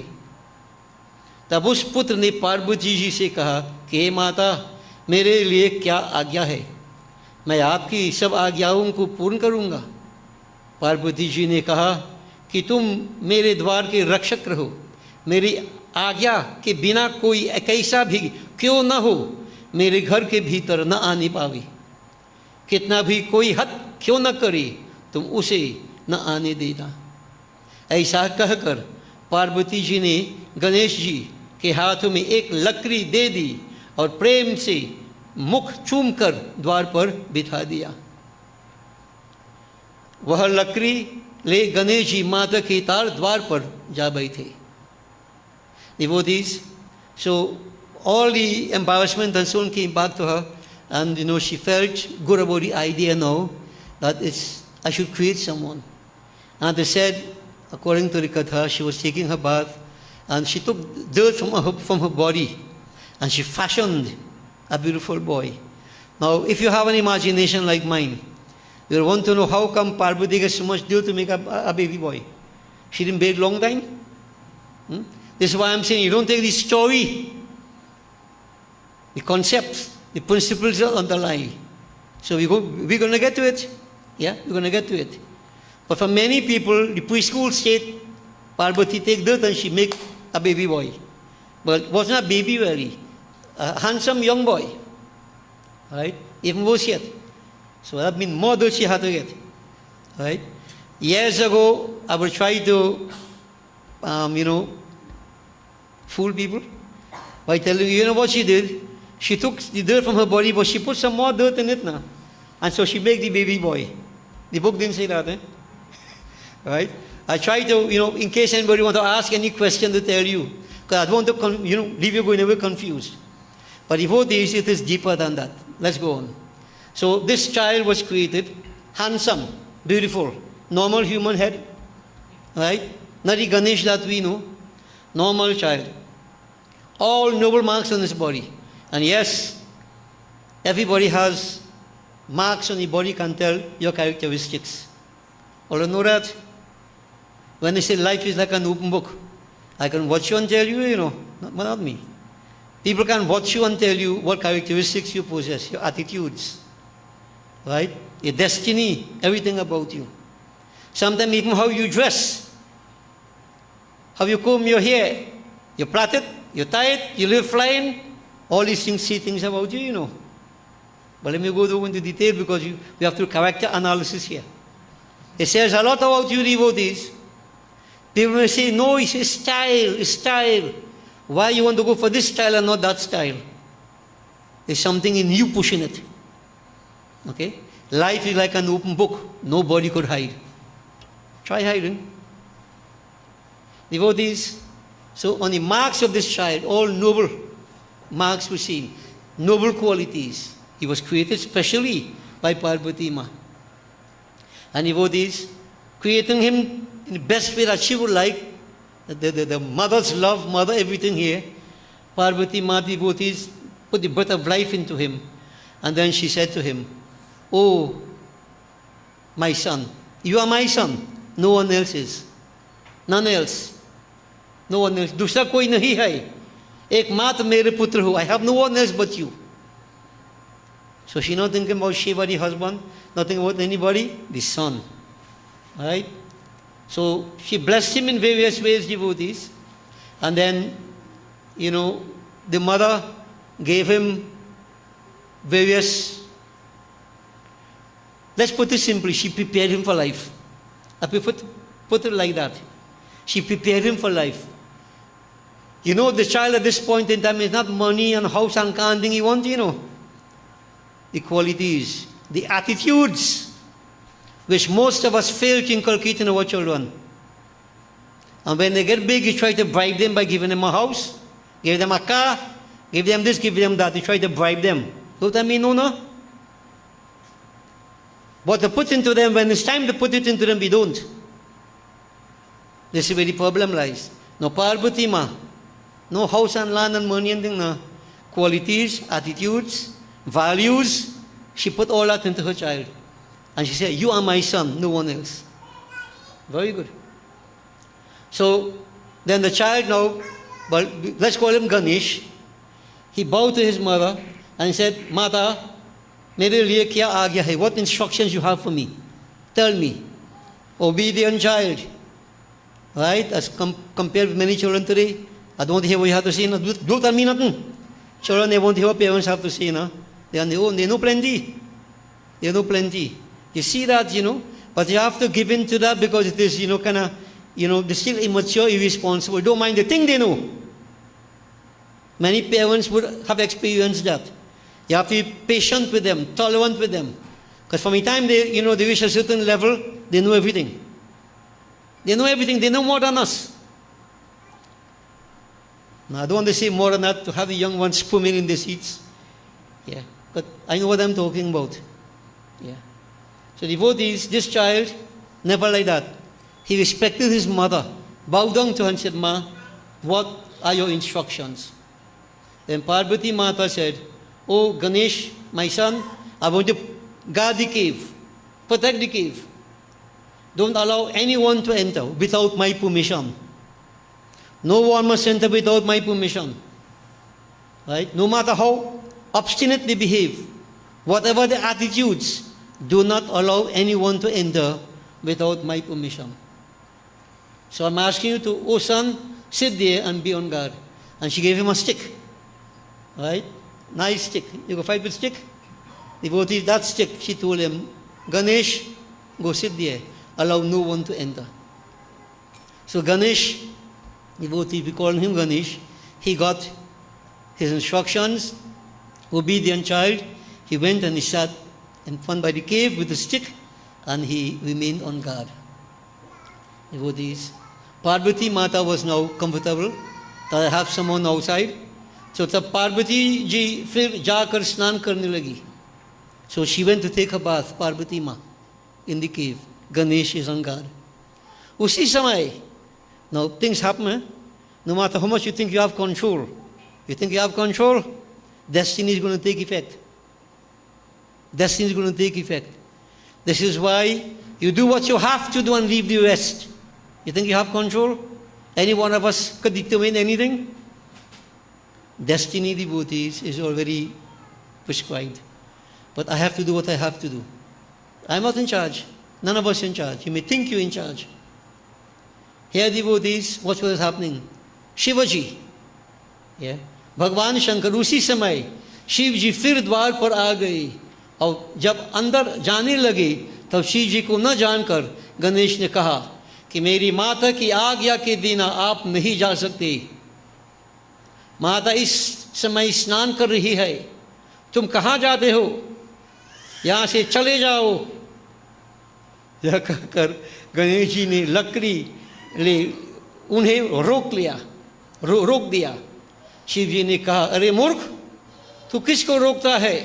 तब उस पुत्र ने पार्वती जी से कहा कि हे माता, मेरे लिए क्या आज्ञा है, मैं आपकी सब आज्ञाओं को पूर्ण करूँगा। पार्वती जी ने कहा कि तुम मेरे द्वार के रक्षक रहो, मेरी आज्ञा के बिना कोई कैसा भी क्यों न हो मेरे घर के भीतर न आने पावे, कितना भी कोई हद क्यों न करे तुम उसे न आने देना। ऐसा कहकर पार्वती जी ने गणेश जी के हाथों में एक लकड़ी दे दी और प्रेम से मुख चूम कर द्वार पर बिठा दिया। वह लकड़ी ले गणेश जी माता के तार द्वार पर जा बैठे। Devotees, so all the embarrassment and so on came back to her, and she felt good about the idea now that I should create someone. And they said, according to the Katha, she was taking her bath and she took dirt from her body and she fashioned a beautiful boy. Now, if you have an imagination like mine, you want to know how come Parvati gets so much dirt to make a baby boy. She didn't bathe long time. This is why I'm saying you don't take the story, the concepts, the principles are underlying. So we're going to get to it. Yeah, we're going to get to it. But for many people, the preschool state, Parvati take dirt and she make a baby boy. But it wasn't a baby really, a handsome young boy. Right? Even worse yet. So that means more dirt she had to get. Right? Years ago, I would try to, fool people by telling you know what she did? She took the dirt from her body, but she put some more dirt in it now. And so she made the baby boy. The book didn't say that, Right? I try to, in case anybody want to ask any question to tell you, because I don't want to, leave you going away confused. But devotees, it is deeper than that. Let's go on. So this child was created, handsome, beautiful, normal human head, right? Not the Ganesh that we know, normal child. All noble marks on his body. And yes, everybody has marks on the body can tell your characteristics. All you know that? When they say life is like an open book, I can watch you and tell you, not me. People can watch you and tell you what characteristics you possess, your attitudes, right? Your destiny, everything about you. Sometimes even how you dress, how you comb your hair, you plait it, you tie it, you live flying, all these things say things about you, But let me go into detail because we have to do character analysis here. It says a lot about you devotees. People may say, no, it's a style. Why you want to go for this style and not that style? There's something in you pushing it. Okay? Life is like an open book. Nobody could hide. Try hiding. Devotees, so on the marks of this child, all noble marks were seen. Noble qualities. He was created specially by Parvati Ma. And devotees, creating him in the best way that she would like, the mother's love, mother, everything here. Parvati Ma, devotees, put the breath of life into him. And then she said to him, oh, my son, you are my son. No one else is. None else. No one else. दूसरा कोई नहीं है. एकमात्र मेरे पुत्र हो. I have no one else but you. So she's not thinking about Shiva, the husband, nothing about anybody, the son. Right? So she blessed him in various ways, devotees. And then, the mother gave him various, let's put it simply, she prepared him for life. I put it like that. She prepared him for life. The child at this point in time is not money and house and car and thing he wants, The qualities, the attitudes, which most of us fail to inculcate in our children. And when they get big, you try to bribe them by giving them a house, give them a car, Give them this, give them that. You try to bribe them. Don't I mean no? But to put into them, when it's time to put it into them, we don't. This is where the problem lies. No Parvati ma, no house and land and money and thing, no. Qualities, attitudes, values, she put all that into her child. And she said, you are my son, no one else. Very good. So, then the child now, well, let's call him Ganesh. He bowed to his mother and said, Mata, mere liye kya aa gaya hai? What instructions you have for me? Tell me. Obedient child. Right? As compared with many children today, I don't hear what you have to say. No? Don't tell me nothing. Children, they won't hear what parents have to say. No? They're on their own. They know plenty. They know plenty. You see that, but you have to give in to that because it is, kind of, they're still immature, irresponsible. Don't mind, they think they know. Many parents would have experienced that. You have to be patient with them, tolerant with them. Because from the time they reach a certain level, they know everything. They know everything. They know more than us. Now, I don't want to say more than that to have the young ones swimming in the seats. Yeah. But I know what I'm talking about. Yeah. So devotees, this child, never like that. He respected his mother, bowed down to her and said, Ma, what are your instructions? Then Parvati Mata said, Oh Ganesh, my son, I want to guard the cave, protect the cave. Don't allow anyone to enter without my permission. No one must enter without my permission. Right? No matter how obstinate they behave, whatever the attitudes, do not allow anyone to enter without my permission. So I'm asking you to, oh son, sit there and be on guard. And she gave him a stick. Right? Nice stick. You go fight with stick? Devotee, that stick, she told him, Ganesh, go sit there. Allow no one to enter. So Ganesh, devotee, we call him Ganesh, he got his instructions, obedient child. He went and he sat in front by the cave with the stick and he remained on guard. Devotees, Parvati Mata was now comfortable that I have someone outside. So तब पार्वती जी फिर जाकर स्नान करने लगी. So she went to take a bath, Parvati Ma, in the cave. Ganesh is on guard. उसी समय, now things happen. No matter how much you think you have control, destiny is going to take effect. Destiny is going to take effect. This is why you do what you have to do and leave the rest. You think you have control? Any one of us could determine anything? Destiny, devotees, is already prescribed. But I have to do what I have to do. I'm not in charge. None of us in charge. You may think you're in charge. Here, devotees, watch what is happening. Shivaji, yeah, भगवान शंकर उसी समय शिव जी फिर द्वार पर आ गए और जब अंदर जाने लगे तब शिव जी को न जानकर गणेश ने कहा कि मेरी माता की आज्ञा के बिना आप नहीं जा सकते. माता इस समय स्नान कर रही है, तुम कहाँ जाते हो? यहाँ से चले जाओ. यह कहकर गणेश जी ने लकड़ी ले उन्हें रोक दिया. शिव जी ने कहा, अरे मूर्ख, तू किसको रोकता है?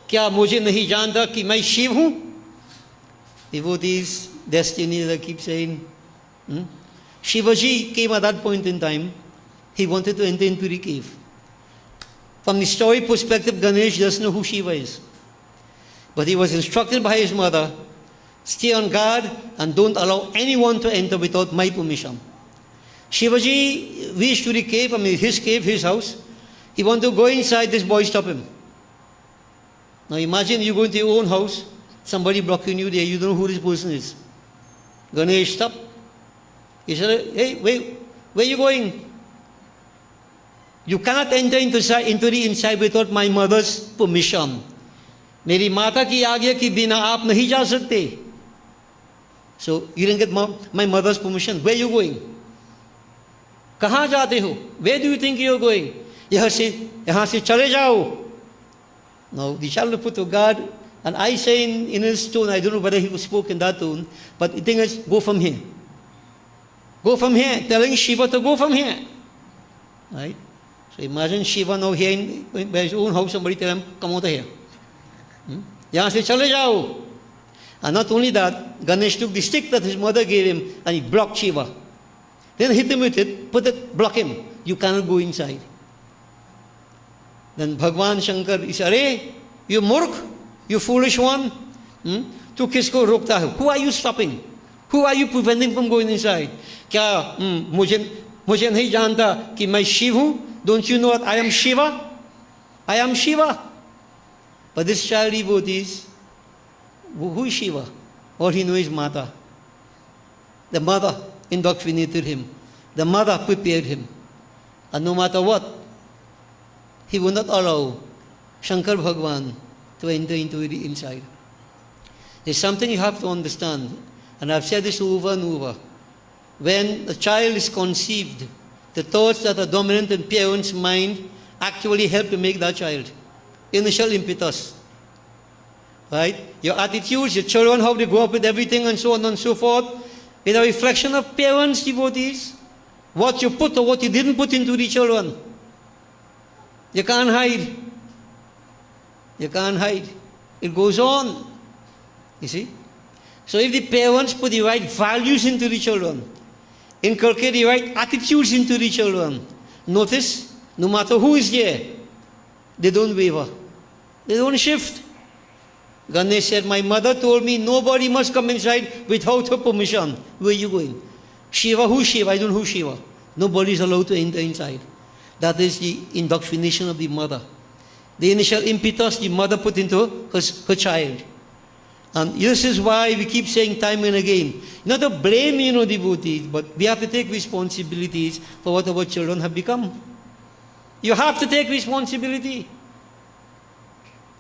क्या मुझे नहीं जानता कि मैं शिव हूँ? Devotees, destiny, as I keep saying. Shivaji came at that point in time. He wanted to enter into the cave. From the story perspective, Ganesh doesn't know who Shiva is. But he was instructed by his mother, stay on guard and don't allow anyone to enter without my permission. Shivaji reached to the cave, his cave, his house. He wanted to go inside, this boy stopped him. Now imagine you go into your own house, somebody blocking you there, you don't know who this person is. Ganesh stopped. He said, hey, wait, where are you going? You cannot enter into the inside without my mother's permission. मेरी माता की आज्ञा के बिना आप नहीं जा सकते. So you didn't get my mother's permission. Where are you going? कहाँ जाते हो? Where do you think you are going? यहाँ से चले जाओ. Now the child put to God, and I say in his tone, I don't know whether he spoke in that tone, but the thing is, go from here. Go from here, telling Shiva to go from here. Right? So imagine Shiva now here by his own house, somebody tell him, come out of here. Yahan se chale jao. And not only that, Ganesh took the stick that his mother gave him and he blocked Shiva. Then hit him with it, block him. You cannot go inside. Then Bhagwan Shankar, he said, "Arey, you murk, you foolish one. Tu kisko rokta hai? Who are you stopping? Who are you preventing from going inside? Kya mujhe nahi janta ki main Shiv hu? Don't you know that I am Shiva? I am Shiva." But this child devotees, who is Shiva? All he knows is Mata. The mother indoctrinated him. The mother prepared him. And no matter what, he would not allow Shankar Bhagwan to enter into the inside. There's something you have to understand, and I've said this over and over. When a child is conceived, the thoughts that are dominant in parents' mind actually help to make that child. Initial impetus. Right? Your attitudes, your children, how they grow up with everything and so on and so forth, is a reflection of parents, devotees. What you put or what you didn't put into the children. You can't hide. You can't hide. It goes on. You see? So if the parents put the right values into the children, inculcate the right attitudes into the children, notice, no matter who is there, they don't waver. They don't shift. Ganesh said, "My mother told me nobody must come inside without her permission." Where are you going? Shiva, who's Shiva? I don't know who's Shiva. Nobody is allowed to enter inside. That is the indoctrination of the mother. The initial impetus the mother put into her child. And this is why we keep saying time and again, not to blame, devotees, but we have to take responsibilities for what our children have become. You have to take responsibility.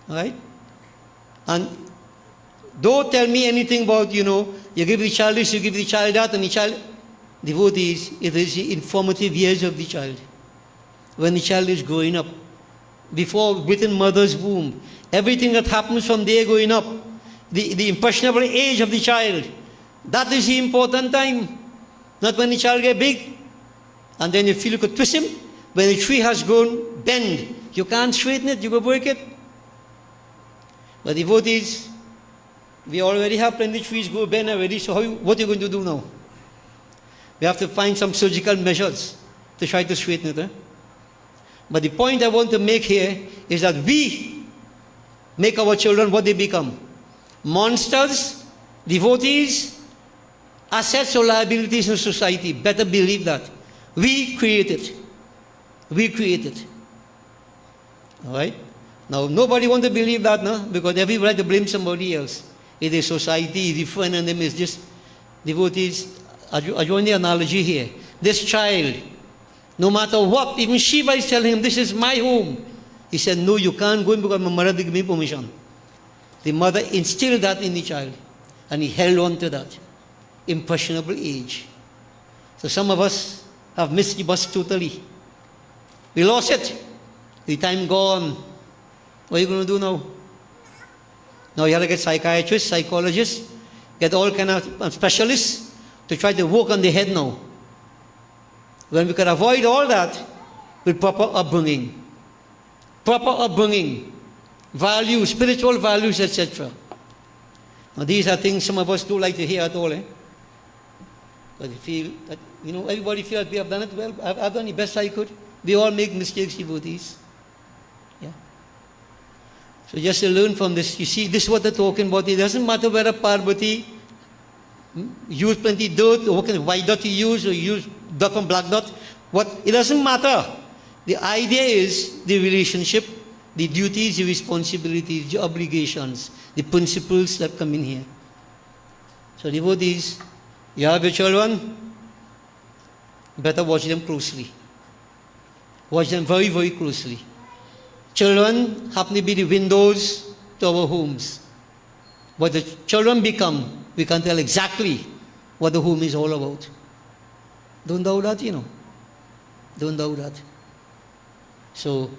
Right? And don't tell me anything about, you give the child this, you give the child that, and the child, devotees, it is the informative years of the child. When the child is growing up, before within mother's womb, everything that happens from there going up, the impressionable age of the child, that is the important time. Not when the child gets big, and then you feel you could twist him. When the tree has grown, bend. You can't straighten it, you go break it. But devotees, we already have plenty of trees go bend already, so what are you going to do now? We have to find some surgical measures to try to straighten it. But the point I want to make here is that we make our children what they become. Monsters, devotees, assets or liabilities in society. Better believe that. We create it. We create it. Alright? Now, nobody wants to believe that, no? Because everybody like to blame somebody else. It is society, the friend and them is just devotees. I join the analogy here. This child, no matter what, even Shiva is telling him, this is my home. He said, no, you can't go in because my mother didn't give me permission. The mother instilled that in the child, and he held on to that. Impressionable age. So some of us have missed the bus totally. We lost it. The time gone. What are you going to do now? Now you have to get psychiatrists, psychologists, get all kind of specialists to try to work on the head now. When we could avoid all that with proper upbringing. Proper upbringing. Values, spiritual values, etc. Now these are things some of us don't like to hear at all. But we feel that, everybody feels we have done it well. I've done the best I could. We all make mistakes, devotees. Yeah. So just to learn from this, you see, this is what they're talking about. It doesn't matter whether Parvati use plenty dirt, or what kind of white dot you use, or you use dot from black dot. It doesn't matter. The idea is the relationship, the duties, the responsibilities, the obligations, the principles that come in here. So devotees, you have your children, better watch them closely. Watch them very, very closely. Children happen to be the windows to our homes. What the children become, we can tell exactly what the home is all about. Don't doubt that, Don't doubt that. So,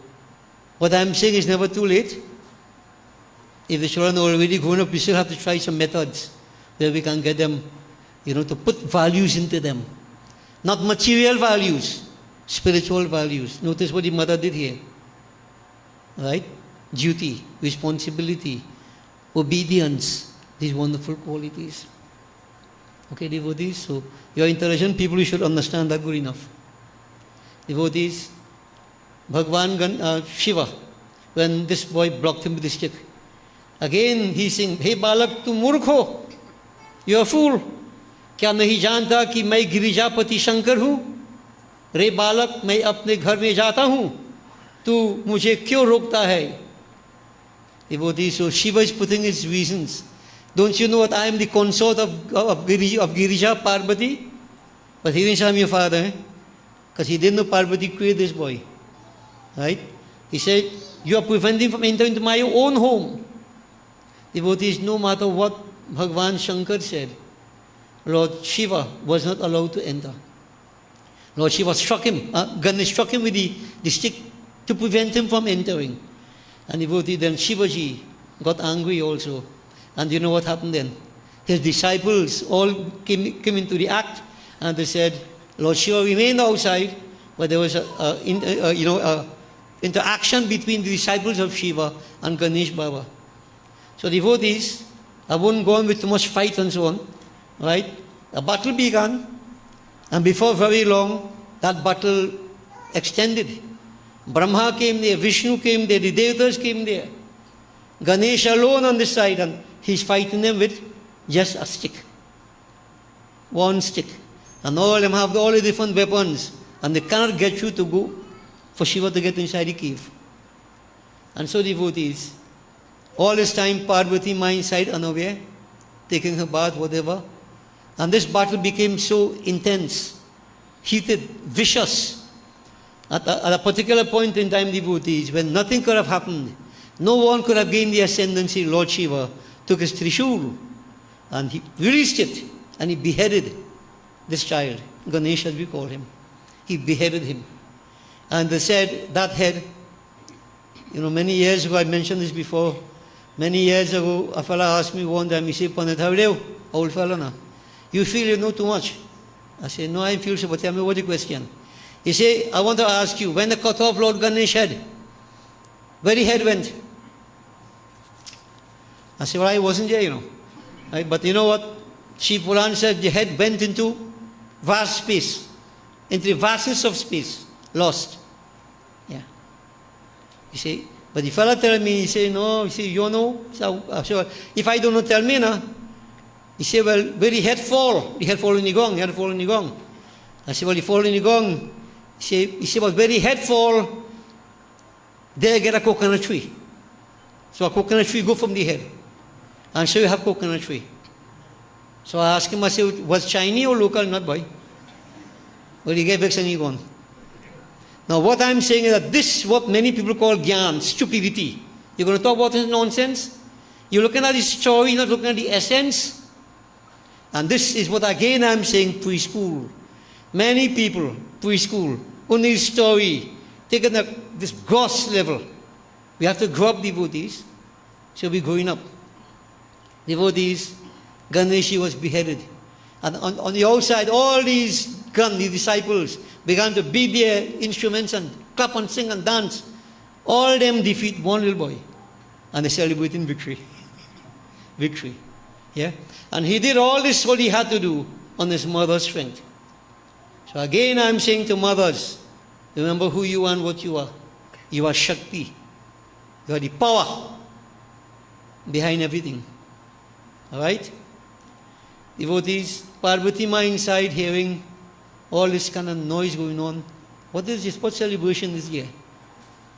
what I'm saying is never too late. If the children are already grown up, we still have to try some methods where we can get them, to put values into them. Not material values, spiritual values. Notice what the mother did here. Right? Duty, responsibility, obedience, these wonderful qualities. Okay, devotees, so you're intelligent people, you should understand that good enough. Devotees, Shiva, when this boy blocked him with the stick, again he saying, "Hey balak, tu murkho, you're a fool. क्या नहीं जानता कि मैं गिरिजापति शंकर हूँ? रे बालक, मैं अपने घर में जाता हूँ, तू मुझे क्यों रोकता है?" Devotee, so Shiva is putting his reasons. Don't you know that I am the consort of Girija, Parvati? But he didn't say I'm your father, because he didn't know Parvati created this boy. Right? He said, "You are preventing from entering into my own home." Devotees, no matter what Bhagwan Shankar said, Lord Shiva was not allowed to enter. Lord Shiva struck him, Ganesh struck him with the stick to prevent him from entering. And devotee, then Shivaji got angry also. And you know what happened then? His disciples all came into the act, and they said, Lord Shiva remained outside, but there was interaction between the disciples of Shiva and Ganesh Baba. So devotees, I won't go on with too much fight and so on. Right? A battle began, and before very long, that battle extended. Brahma came there, Vishnu came there, the Devatas came there. Ganesh alone on this side, and he's fighting them with just a stick. One stick. And all of them have all the different weapons, and they cannot get you to go for Shiva to get inside the cave. And so devotees, all this time Parvati Ma inside unaware, taking her bath, whatever. And this battle became so intense, heated, vicious. At a particular point in time, devotees, when nothing could have happened, no one could have gained the ascendancy, Lord Shiva took his Trishul and he released it and he beheaded this child, Ganesh as we call him. He beheaded him. And they said that head, many years ago, I mentioned this before, many years ago, a fellow asked me one time, he said, Pandit, how are you, old fellow now? You feel you know too much? I said, no, I feel so, but tell me what the question. He said, I want to ask you, when they cut off Lord Ganesh head, where the head went? I said, well, I wasn't there, Right? But you know what? Shiv Puran said the head went into vast space, into the vastness of space, lost. Yeah. You see, but the fellow tell me, he said, no, he said, you know? So, if I don't know, tell me now. He said, well, where the head fall? The head fall in the gong, the head fall in the gong. I said, well, he fall in the gong. He said, but where the head fall, there get a coconut tree. So a coconut tree go from the head. And so you have coconut tree. So I asked him, I said, was Chinese or local? Not boy. Well, he gave back and he gone. Now what I'm saying is that this is what many people call Gyaan, stupidity. You're going to talk about this nonsense? You're looking at the story, not looking at the essence. And this is what again I'm saying, preschool. Many people, preschool, only story, taken at this gross level. We have to grow up devotees, so we're growing up. Devotees, Ganesh was beheaded. And on the outside, all these the disciples began to beat their instruments and clap and sing and dance. All them defeat one little boy. And they celebrating victory. Victory. Yeah? And he did all this, what he had to do, on his mother's strength. So again, I'm saying to mothers, remember who you are and what you are. You are Shakti. You are the power behind everything. Alright? Devotees, Parvati Ma inside hearing all this kind of noise going on. What is this? What celebration is here?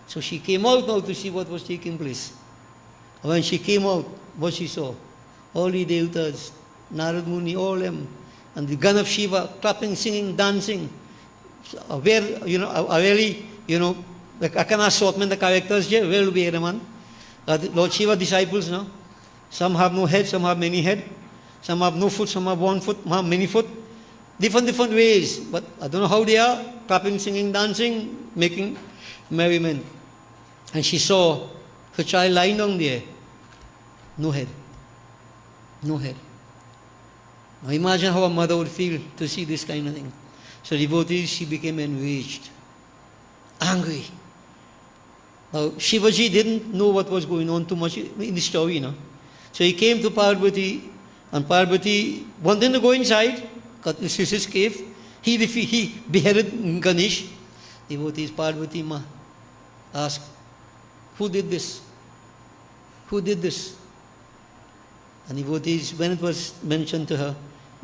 So she came out now to see what was taking place. When she came out, what she saw? All the devatas, Narad Muni, all them, and the gun of Shiva, clapping, singing, dancing. So, where, really, like I can assortment the characters here, where will be the man? Lord Shiva disciples, no? Some have no head, some have many head. Some have no foot, some have one foot, some have many foot. Different ways. But I don't know how they are. Clapping, singing, dancing, making merriment. And she saw her child lying down there. No head. No head. Now imagine how a mother would feel to see this kind of thing. So devotees, she became enraged. angry. Now, Shivaji didn't know what was going on too much in the story, you know. So he came to Parvati, and Parvati wanted to go inside, because this is his cave. He beheaded Ganesh. Devotees, Parvati Ma asked, who did this? Who did this? And devotees, when it was mentioned to her,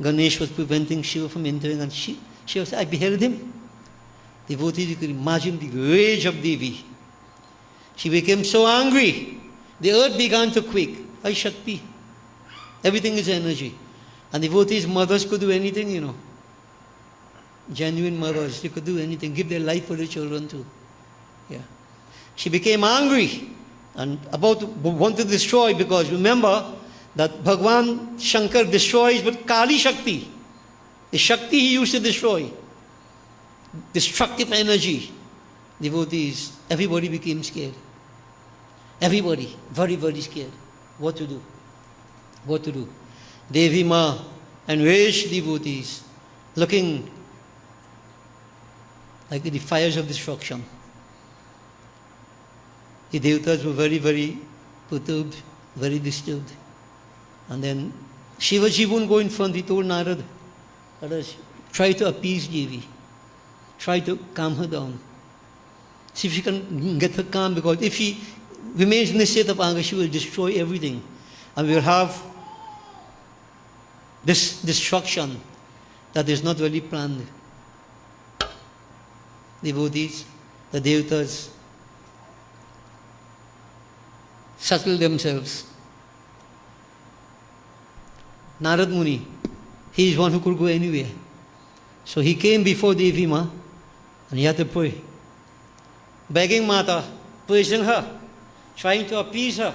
Ganesh was preventing Shiva from entering, and she said, I beheaded him. Devotees, you could imagine the rage of Devi. She became so angry. The earth began to quake. Ay Shakti. Everything is energy. And devotees, mothers could do anything, you know. Genuine mothers, they could do anything, give their life for their children too. Yeah. She became angry and want to destroy, because remember that Bhagwan Shankar destroys with Kali Shakti. The Shakti he used to destroy. Destructive energy. Devotees, everybody became scared. Everybody, very, very scared. What to do? What to do? Devi Ma enraged devotees, looking like the fires of destruction. The devatas were very, very perturbed, very disturbed. And then Shivaji wouldn't go in front. He told Narad, try to appease Devi. Try to calm her down. See if she can get her calm, because if she remains in the state of anger, she will destroy everything. And we will have this destruction that is not really planned. Devotees, the devatas, settle themselves. Narad Muni, he is one who could go anywhere. So he came before Devi Ma and he had to pray. Begging Mata, praising her, trying to appease her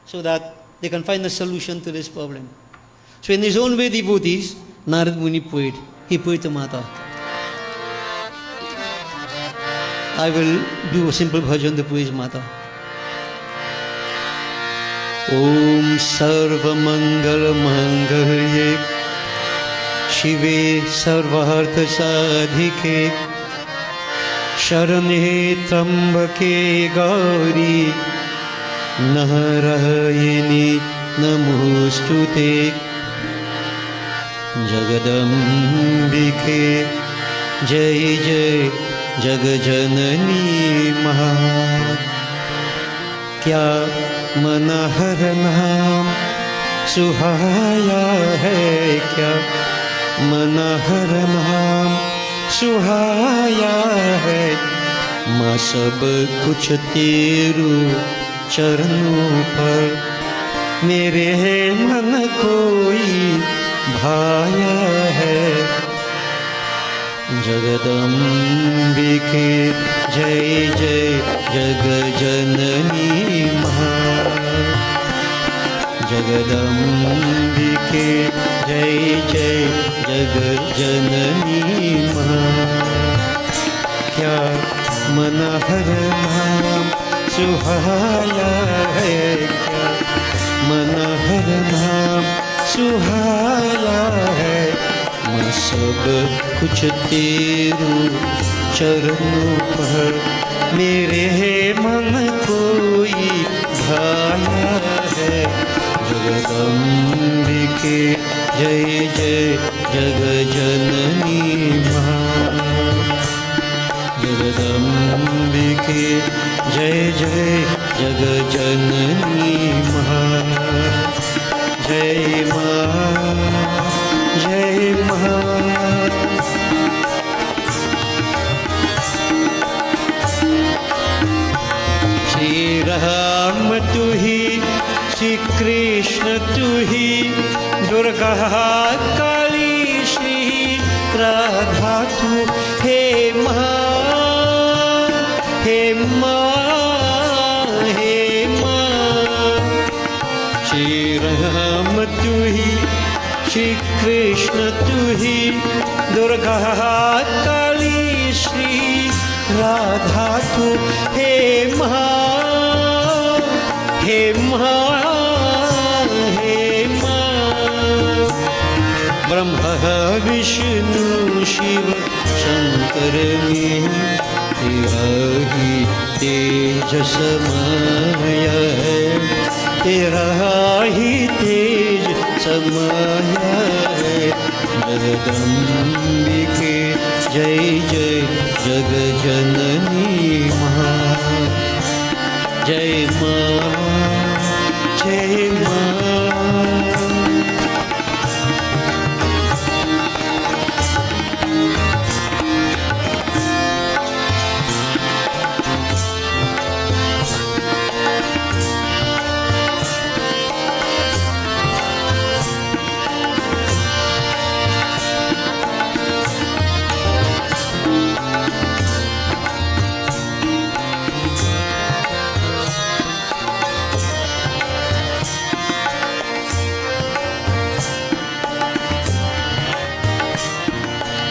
so that they can find a solution to this problem. So in his own way, devotees, Narad Muni prayed. He prayed to Mata. I will do a simple bhajan to praise Mata. Om Sarva Mangala Mangalye Shive Sarvartha Sadhike Sharane Trambake Gauri Narayani Namostute Jagadambike Jai Jai Jagajanani Maha Kya Manhar नाम सुहाया है क्या मनहर नाम सुहाया है माँ सब कुछ तेरू चरणों पर मेरे मन कोई भाया है जगदम्बिके जय जय जगजननी महा जगदम्बिके जय जय जगजननी महा क्या मनहर नाम सुहाया है क्या मनहर नाम सुहाया है मैं सब कुछ तेरू चरणों पर मेरे मन कोई भाया है जगदम्बिके जय जय जगजननी माँ जगदम्बिके जय जय जगजननी माँ जय माँ जय माँ श्री राम तू ही श्री कृष्ण तू ही दुर्गा काली श्री राधा तू हे माँ हे माँ हे माँ श्री राम तू ही श्री कृष्ण तू ही दुर्गा काली श्री राधा तू हे माँ हे माँ हे माँ ब्रह्मा विष्णु शिव शंकर में तेज समाया है, तेरा ही तेज समाया है। जगदम्बिके जय जय जग जननी माँ, जय माँ जय माँ।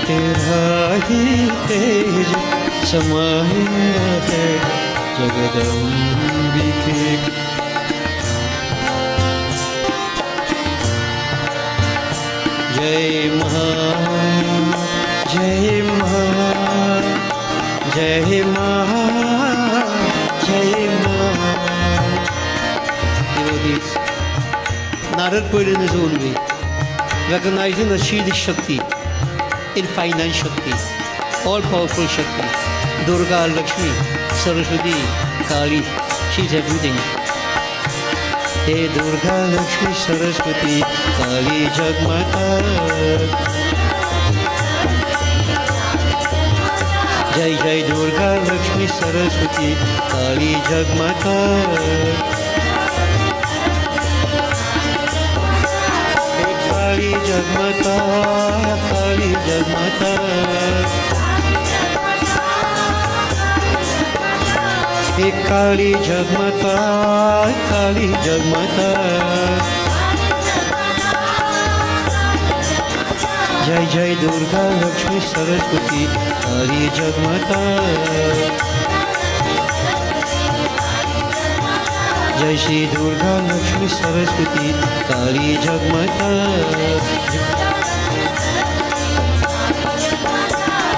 तेरा ही तेज समाया है, जगदम्बिके जय माँ जय माँ जय माँ जय माँ। Devotees, Narad put in his own way, recognizing that she is Shakti, infinite Shakti, all-powerful Shakti, Durga, Lakshmi, Saraswati, Kali, she's everything. हे दुर्गा लक्ष्मी सरस्वती काली जगमाता, जय जय दुर्गा लक्ष्मी सरस्वती काली जगमाता। हे काली जगमाता, काली जगमाता, हे काली जगमाता, काली जगमाता। जय जय दुर्गा लक्ष्मी सरस्वती काली जगमाता, जय श्री दुर्गा लक्ष्मी सरस्वती काली जगमाता,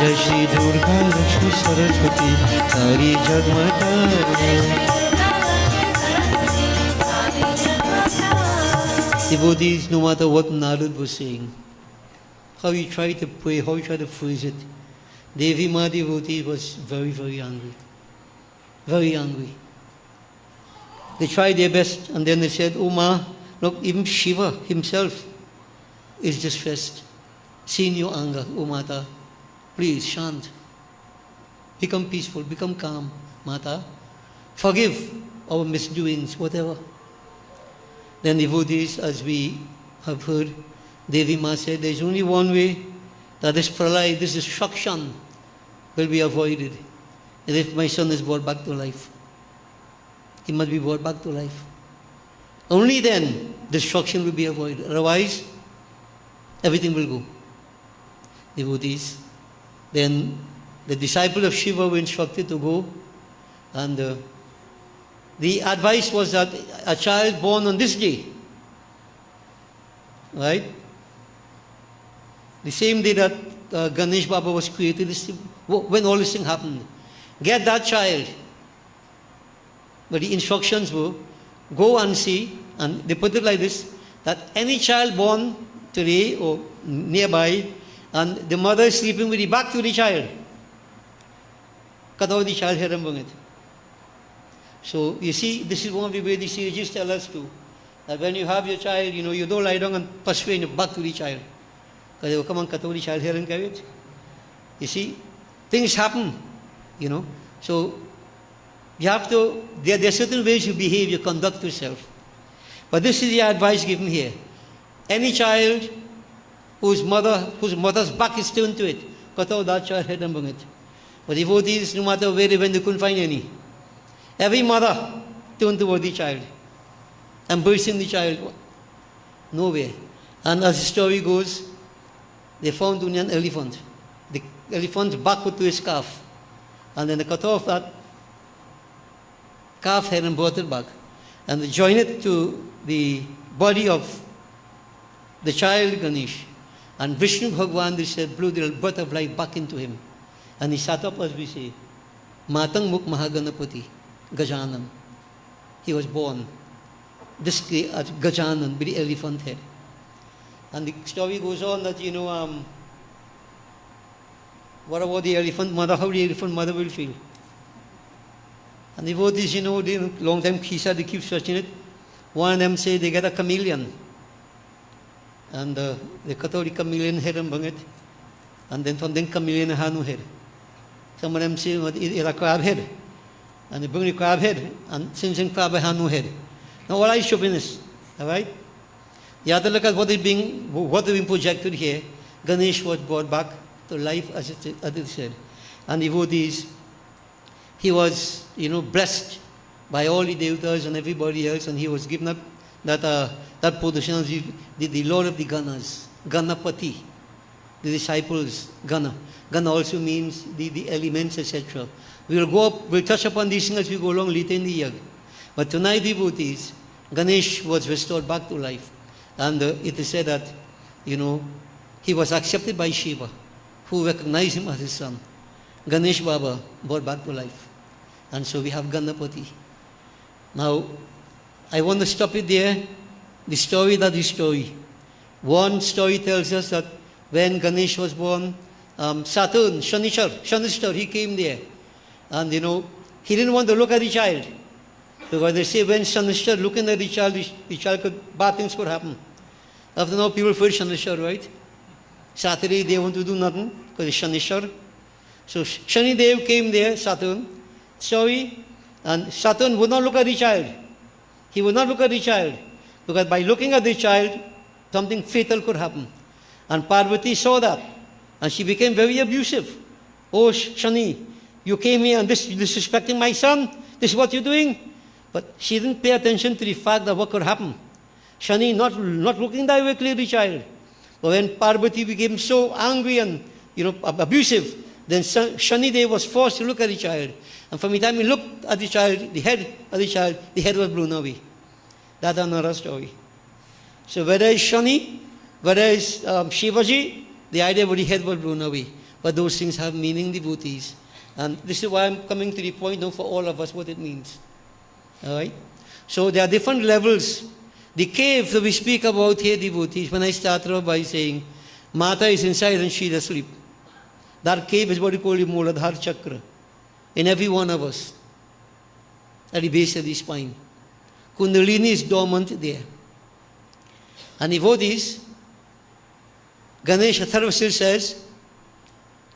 जय श्री दुर्गा लक्ष्मी सरस्वती काली जगमाता। Devotees, no matter what Narad was saying, how he tried to pray, how he tried to phrase it, Devi Ma devotee was very, very angry. Very angry. They tried their best and then they said, "Oh Ma, look, even Shiva himself is distressed. Seeing your anger, oh Mata, please, shant. Become peaceful, become calm, Mata. Forgive our misdoings, whatever." Then devotees, as we have heard, Devi Ma said, there's only one way that this pralay, this destruction will be avoided. And if my son is brought back to life, he must be brought back to life. Only then destruction will be avoided. Otherwise, everything will go. Devotees. Then the disciple of Shiva were instructed to go, and the advice was that a child born on this day, right? The same day that Ganesh Baba was created, when all this thing happened, get that child. But the instructions were, go and see, and they put it like this, that any child born today or nearby, and the mother is sleeping with the back to the child, cut out the child head and bring it. So you see, this is one of the ways the sages tell us to, that when you have your child, you don't lie down and persuade your back to the child, because they will come and cut out the child here and carry it. You see, things happen, So you have to, there are certain ways you behave, you conduct yourself. But this is the advice given here. Any child whose mother's back is turned to it, cut out that child head and bring it. But devotees, no matter where they went, they couldn't find any. Every mother turned toward the child, embracing the child, nowhere. And as the story goes, they found only an elephant. The elephant's back put to his calf. And then they cut off that calf head and brought it back. And they joined it to the body of the child Ganesh. And Vishnu Bhagwan, they said, blew the breath of life back into him. And he sat up, as we say, Matang Muk Mahaganapati. Gajanan. He was born this at Gajanan with the elephant head. And the story goes on that, what about the elephant mother? How the elephant mother will feel? And the devotees, the long time they keep searching it. One of them say they get a chameleon. And they cut out the chameleon head and bring it. And then from the chameleon hanu head. Some of them say it's a crab head. And they bring the crab head and since in crab hanu head. Now what are showing alright? You have to look at what is being projected here. Ganesh was brought back to life as it said. And the devotees, he was, blessed by all the devatas and everybody else, and he was given up that position as the Lord of the Ganas, Ganapati, the disciples, Gana. Gana also means the elements, etc. We'll touch upon these things as we go along later in the year. But tonight, devotees, Ganesh was restored back to life. And it is said that, he was accepted by Shiva, who recognized him as his son. Ganesh Baba brought back to life. And so we have Ganapati. Now, I want to stop it there. The story, that is story. One story tells us that when Ganesh was born, Saturn, Shanishtar, he came there. And, he didn't want to look at the child. Because they say when Shanishtar looking at the child bad things could happen. After now, people fear Shanishtar, right? Saturday, they want to do nothing because it's Shanishtar. So Shani Dev came there, Saturn, and Saturn would not look at the child. He would not look at the child because by looking at the child, something fatal could happen. And Parvati saw that and she became very abusive. Oh, Shani, you came here and disrespecting my son. This is what you're doing. But she didn't pay attention to the fact that what could happen. Shani not looking directly at the child. But when Parvati became so angry and abusive, then Shani Dev was forced to look at the child. And from the time he looked at the child, the head was blown away. That's another story. So whether it's Shani, whether it's Shivaji, the idea of the head was blown away. But those things have meaning, devotees. And this is why I'm coming to the point now for all of us what it means. Alright? So there are different levels. The cave that we speak about here, devotees, when I started off by saying, Mata is inside and she is asleep. That cave is what we call the Mooladhara Chakra. In every one of us. At the base of the spine. Kundalini is dormant there. And devotees, Ganesh Atharvasir says,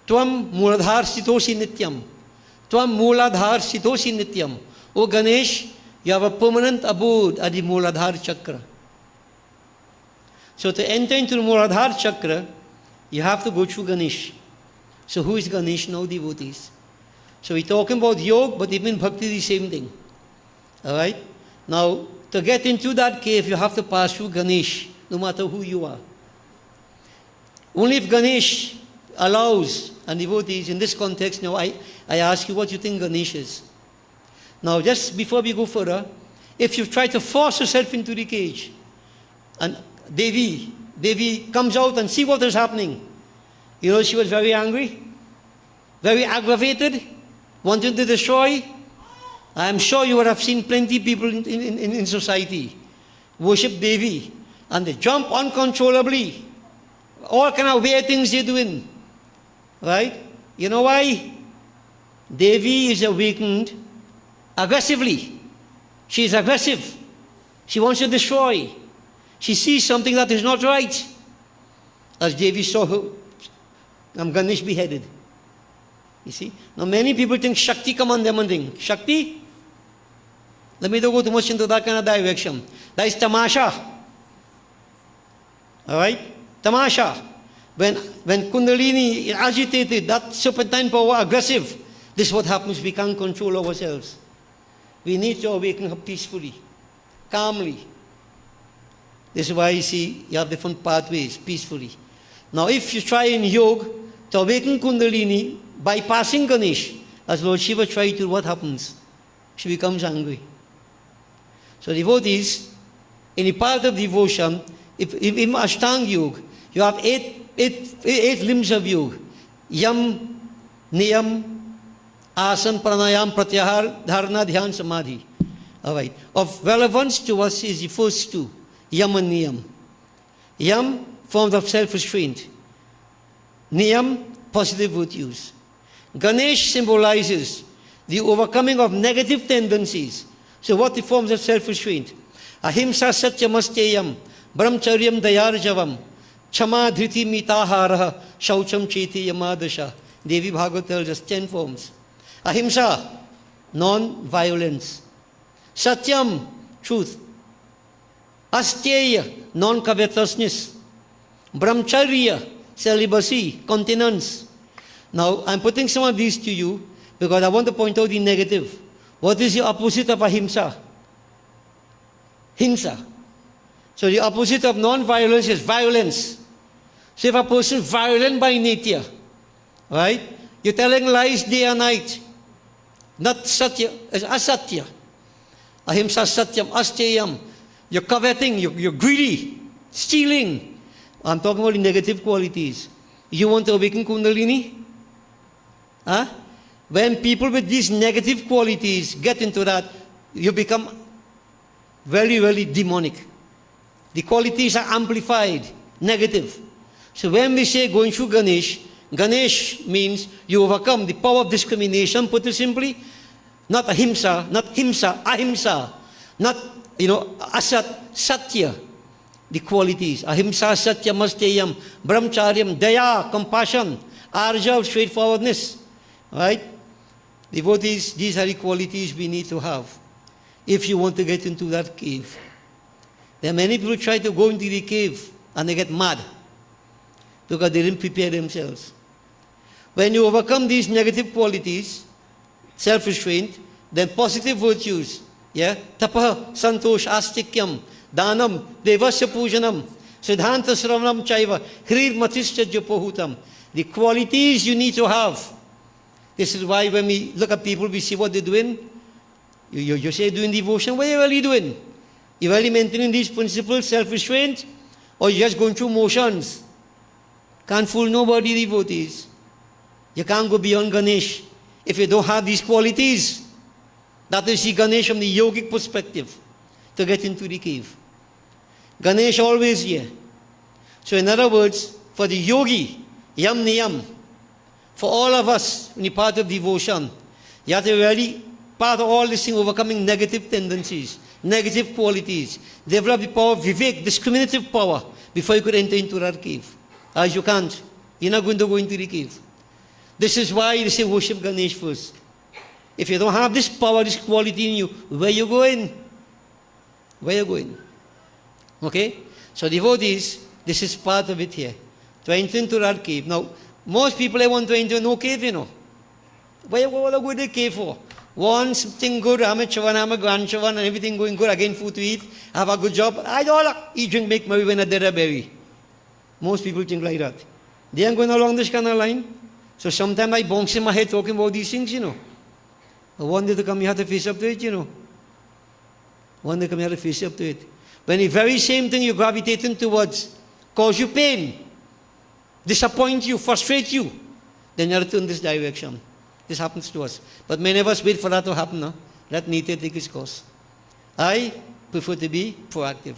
Tvam Mooladhara Sitosi Nityam. Tvam Mooladhara Sitosi Nityam. O Ganesh, you have a permanent abode at the Mooladhara Chakra. So to enter into the Mooladhara Chakra, you have to go through Ganesh. So who is Ganesh now, devotees? So we're talking about yoga, but even bhakti is the same thing. Alright? Now, to get into that cave, you have to pass through Ganesh, no matter who you are. Only if Ganesh allows, and devotees, in this context now, I ask you what you think Ganesh is. Now, just before we go further, if you try to force yourself into the cage, and Devi comes out and see what is happening, she was very angry, very aggravated, wanted to destroy. I am sure you would have seen plenty of people in society worship Devi, and they jump uncontrollably. All kind of weird things they're doing. Right? You know why? Devi is awakened aggressively. She is aggressive. She wants to destroy. She sees something that is not right. As Devi saw her, Ganesh beheaded. You see? Now many people think Shakti commanding. Shakti? Let me don't go too much into that kind of direction. That is tamasha. Alright? Tamasha. When Kundalini is agitated, that serpentine power aggressive, this is what happens. We can't control ourselves. We need to awaken her peacefully, calmly. This is why you see you have different pathways, peacefully. Now if you try in yoga to awaken Kundalini, bypassing Ganesh, as Lord Shiva tried to, what happens? She becomes angry. So devotees, in the path of devotion, if in Ashtanga Yoga, you have eight limbs of yoga. Yam, Niyam, Asan, pranayam, pratyahar, dharana, dhyan, samadhi. All right. Of relevance to us is the first two, yam and niyam. Yam, forms of self-restraint. Niyam, positive virtues. Ganesh symbolizes the overcoming of negative tendencies. So what the forms of self-restraint? Ahimsa satyamasteyam, brahmacharyam dayarjavam, chama dhriti mitaharaha, shaucham cheti yamadasha. Devi Bhagavad tells us 10 forms. Ahimsa, non-violence. Satyam, truth. Asteya, non-covetousness. Brahmacharya, celibacy, continence. Now, I'm putting some of these to you because I want to point out the negative. What is the opposite of ahimsa? Hinsa. So the opposite of non-violence is violence. So if a person is violent by nature, right? You're telling lies day and night. Not satya, it's asatya. Ahimsa satyam, asteyam. You're coveting, you're greedy, stealing. I'm talking about the negative qualities. You want to awaken Kundalini? Huh? When people with these negative qualities get into that, you become very, very demonic. The qualities are amplified, negative. So when we say going through Ganesh, Ganesh means you overcome the power of discrimination, put it simply. Not ahimsa, not himsa, ahimsa. Not, asat, satya. The qualities. Ahimsa, satya, masteyam, brahmacharyam, daya, compassion, arjav, straightforwardness. Right? Devotees, these are the qualities we need to have if you want to get into that cave. There are many people who try to go into the cave and they get mad because they didn't prepare themselves. When you overcome these negative qualities, self-restraint, then positive virtues, tapaha, santosh, astikyam, danam, devasya pujanam, siddhanta sravanam chaiva, hrir matischa japohutam. The qualities you need to have. This is why when we look at people, we see what they're doing. You say doing devotion, what are you really doing? You're really maintaining these principles, self-restraint, or you're just going through motions. Can't fool nobody, devotees. You can't go beyond Ganesh if you don't have these qualities. That is the Ganesh from the yogic perspective to get into the cave. Ganesh always here. So in other words, for the yogi, yam niyam, for all of us in the part of devotion, you have to really part of all this thing, overcoming negative tendencies, negative qualities, develop the power of vivek, discriminative power, before you could enter into that cave. As you can't. You're not going to go into the cave. This is why they say worship Ganesh first. If you don't have this power, this quality in you, where you going? Where you going? Okay? So devotees, this is part of it here. To enter into that cave. Now, most people they want to enter no cave, Why you go to the cave for? Want something good, I'm a chavan, I'm a grandchavan, and everything going good, again food to eat, have a good job. I don't eat, drink, make merry when I did a berry. Most people think like that. They are going along this kind of line. So sometimes I bounce in my head talking about these things, I want you to come, you have to face up to it, One day come, you have to face up to it. When the very same thing you're gravitating towards cause you pain, disappoint you, frustrate you, then you have to turn this direction. This happens to us. But many of us wait for that to happen. No? Let nature take its course. I prefer to be proactive.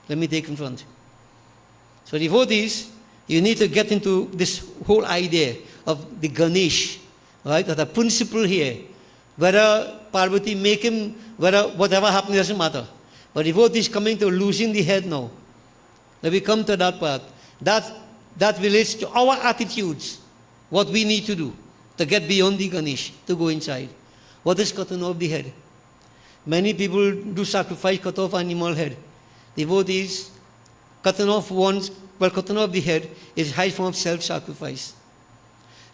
Let me take in front. So devotees, you need to get into this whole idea of the Ganesh, right? That the principle here, whether Parvati make him, whether whatever happens doesn't matter. But devotees coming to losing the head now. Let me come to that part. That relates to our attitudes, what we need to do to get beyond the Ganesh, to go inside. What is cutting off the head? Many people do sacrifice, cut off animal head. Devotees, cutting off the head is high form of self-sacrifice.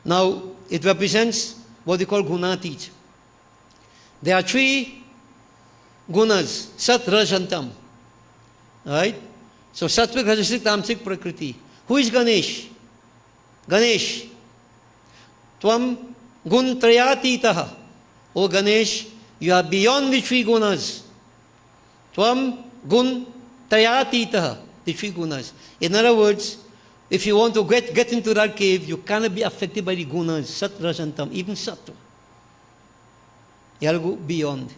Now, it represents what they call gunatit. There are 3 gunas, sat, raj, and tam. Right? So, sattvic, rajasic, tamasic, prakriti. Who is Ganesh? Ganesh. Tvam gun trayatitaha. O Ganesh, you are beyond the 3 gunas. Tvam gun trayatitaha. The 3 gunas. In other words, if you want to get into that cave, you cannot be affected by the gunas, sat, raj, and tam, even sattva. You have to go beyond.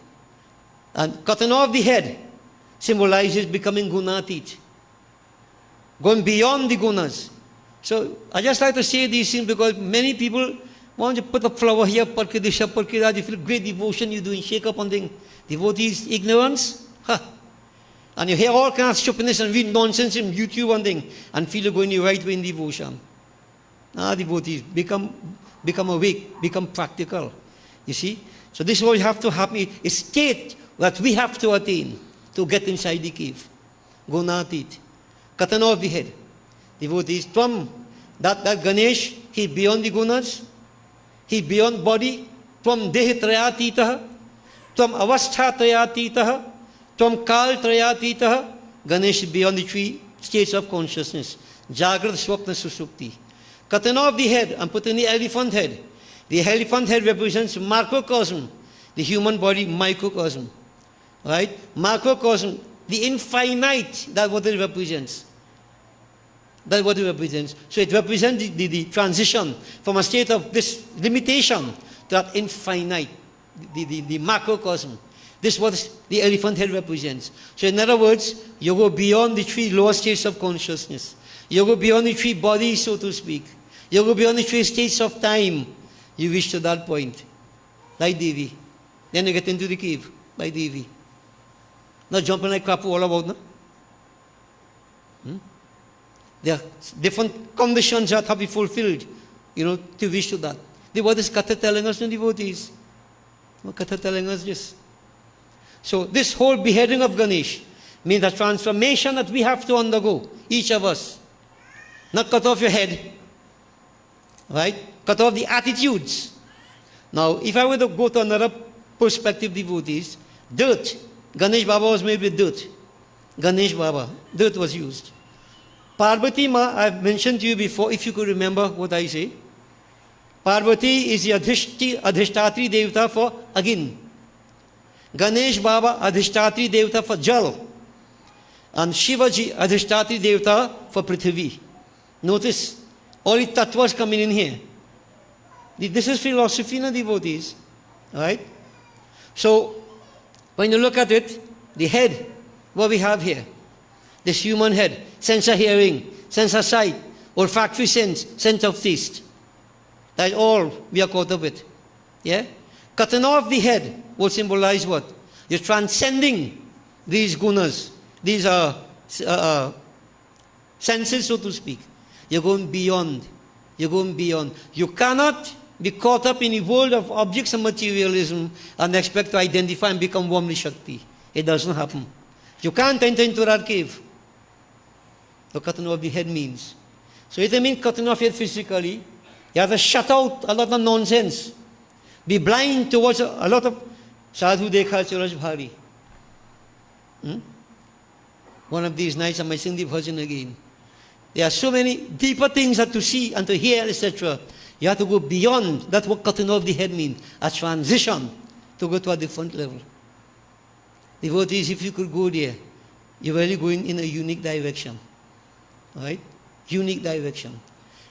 And cutting off the head symbolizes becoming gunatit. Going beyond the gunas. So I just like to say these things because many people want to put a flower here, parkidisha, parkida, you feel great devotion you're doing, shake up on things. Devotees, ignorance, and you hear all kinds of stupidness and read nonsense in YouTube and things, and feel you're going the right way in devotion. Devotees, become awake, become practical. You see? So this is what you have to happen, a state that we have to attain to get inside the cave. Gunatit. Cutting off the head. Devotees, from that Ganesh, he beyond the gunas, he beyond body, from dehi trayatitaha, from avastha trayatitaha, from kal trayatitaha, Ganesh is beyond the three states of consciousness. Jagrat, Swapna, Susupti. Cutting off the head and putting the elephant head. The elephant head represents macrocosm, the human body microcosm. Right? Macrocosm, the infinite, that's what it represents. That's what it represents. So it represents the transition from a state of this limitation to that infinite, the macrocosm. This is what the elephant head represents. So in other words, you go beyond the three lower states of consciousness. You go beyond the three bodies, so to speak. You go beyond the three states of time. You reach to that point. Like Devi. Then you get into the cave, like Devi. Not jumping like crap all about, no? There are different conditions that have to be fulfilled, to reach to that. What is Katha telling us, no devotees? What Katha telling us this? So this whole beheading of Ganesh means a transformation that we have to undergo, each of us. Not cut off your head, right? Cut off the attitudes. Now, if I were to go to another perspective, devotees, dirt. Ganesh Baba was made with dirt. Ganesh Baba, dirt was used. Parvati Ma, I've mentioned to you before, if you could remember what I say. Parvati is the Adhishtatri Devata for Agin. Ganesh Baba, Adhishtatri Devata for Jal. And Shivaji, Adhishtatri Devata for Prithvi. Notice, all the tattvas coming in here. This is philosophy, na devotees. Right? So, when you look at it, the head, what we have here, this human head, sense of hearing, sense of sight, olfactory sense, sense of taste. That's all we are caught up with. Yeah? Cutting off the head will symbolize what? You're transcending these gunas, these senses, so to speak. You're going beyond. You're going beyond. You cannot be caught up in the world of objects and materialism and expect to identify and become Vamli Shakti. It doesn't happen. You can't enter into that cave. What cutting off the head means. So it means cutting off your head physically. You have to shut out a lot of nonsense. Be blind towards a lot of sadhu dekha charaj bhari. One of these nights I might sing the bhajan again. There are so many deeper things that to see and to hear, etc. You have to go beyond. That's what cutting off the head means. A transition to go to a different level. Devotees, if you could go there, you're really going in a unique direction. Right? Unique direction.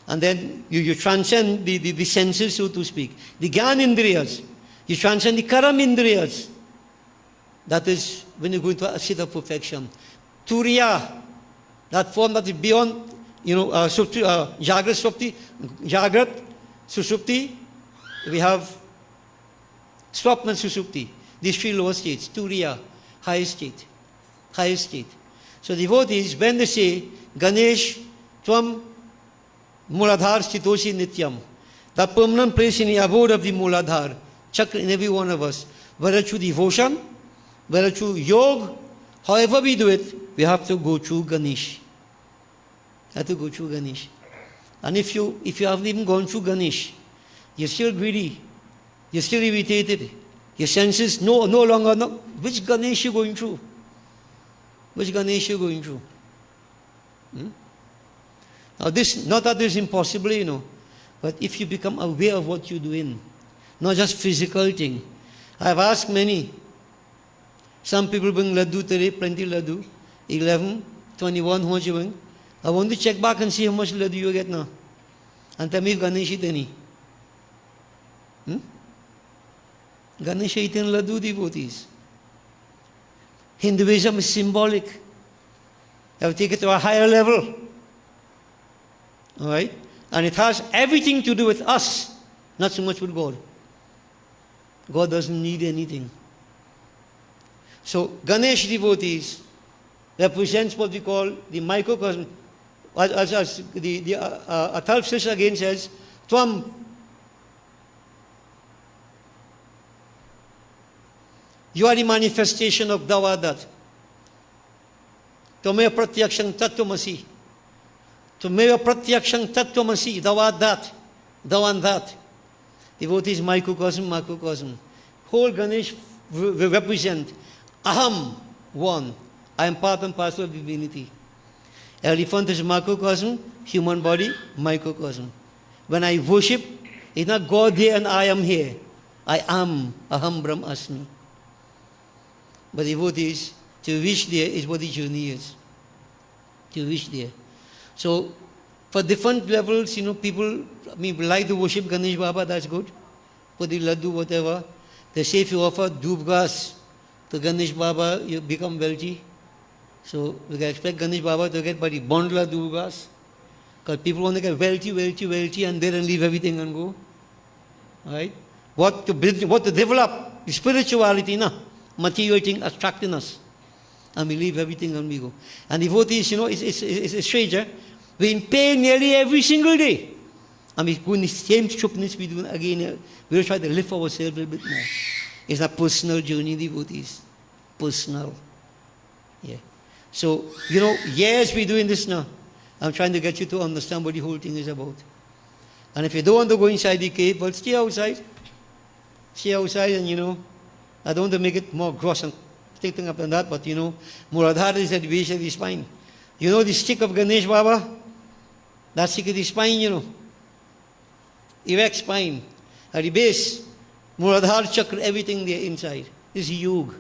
And then you transcend the senses, so to speak. The Gyaan Indriyas. You transcend the Karam Indriyas. That is when you go into a state of perfection. Turiya, that form that is beyond, Jagrat, Susupti, we have Swapna, Susupti. These three lower states. Turiya, highest state. Highest state. So devotees, when they say, Ganesh, Tvam, Muladhar Stitoshi Nityam, that permanent place in the abode of the Muladhar, chakra in every one of us, whether through devotion, whether through yoga, however we do it, we have to go through Ganesh. Have to go through Ganesh. And if you haven't even gone through Ganesh, you're still greedy, you're still irritated, your senses no longer know which Ganesh you're going through. Which Ganesh you're going through. Now this, not that this is impossible, but if you become aware of what you're doing, not just physical thing. I've asked many. Some people bring laddu today, plenty laddu, 11, 21, how much you bring? I want to check back and see how much laddu you get now. And tell me if Ganesh eat any. Ganesha eating laddu, devotees. Hinduism is symbolic. You have to take it to a higher level. All right? And it has everything to do with us, not so much with God. God doesn't need anything. So Ganesh devotees represents what we call the microcosm. As the Atal Sister again says, Tvam. You are the manifestation of Dawadat. Tumaya pratyakshang tattvamasi. Tumaya pratyakshang tattvamasi. Dawadat. Dawandat. Devotees microcosm, macrocosm. Whole Ganesh will represent Aham, one. I am part and parcel of divinity. Elephant is macrocosm, human body, microcosm. When I worship, it's not God here and I am here. I am, Aham Brahmasmi. But devotees, to reach there is what the journey is. To reach there. So, for different levels, people, like to worship Ganesh Baba, that's good. For the laddu, whatever. They say if you offer dubgas to Ganesh Baba, you become wealthy. So, we can expect Ganesh Baba to get by the bundle of dubgas. Because people want to get wealthy, and then leave everything and go. Right? What to develop? The spirituality, material thing attracting us. And we leave everything and we go. And devotees, it's a strange. We're in pain nearly every single day. And we go in the same stupidness we do again. We'll try to lift ourselves a little bit more. It's a personal journey, devotees. Personal. Yeah. So, yes, we're doing this now. I'm trying to get you to understand what the whole thing is about. And if you don't want to go inside the cave, well, stay outside. Stay outside and, I don't want to make it more gross and taking up than that, but, Muladhara is at the base of the spine. The stick of Ganesh Baba? That stick of the spine, Erect spine. At the base, Muladhara chakra, everything there inside. This is yoga.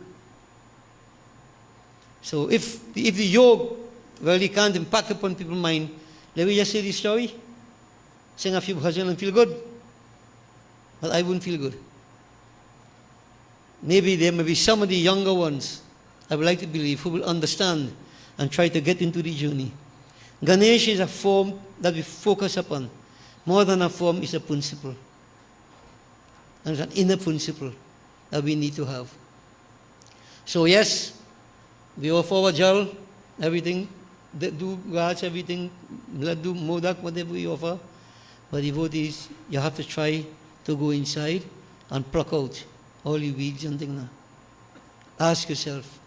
So if the yoga really can't impact upon people's mind, let me just say the story. Sing a few bhajan and feel good. But I wouldn't feel good. Maybe there may be some of the younger ones, I would like to believe, who will understand and try to get into the journey. Ganesh is a form that we focus upon. More than a form, is a principle. And it's an inner principle that we need to have. So yes, we offer our jal, everything, do Raj, everything, laddu, modak, whatever we offer. But devotees, you have to try to go inside and pluck out all your weeds and things. Ask yourself,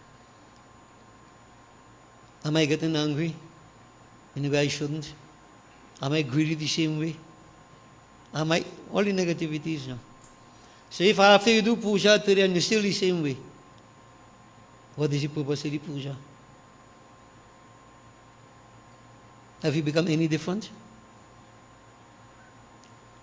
am I getting angry in a way I shouldn't? Am I greedy the same way? Am I, all the negativities now. So if after you do puja today and you're still the same way, what is the purpose of the puja? Have you become any different?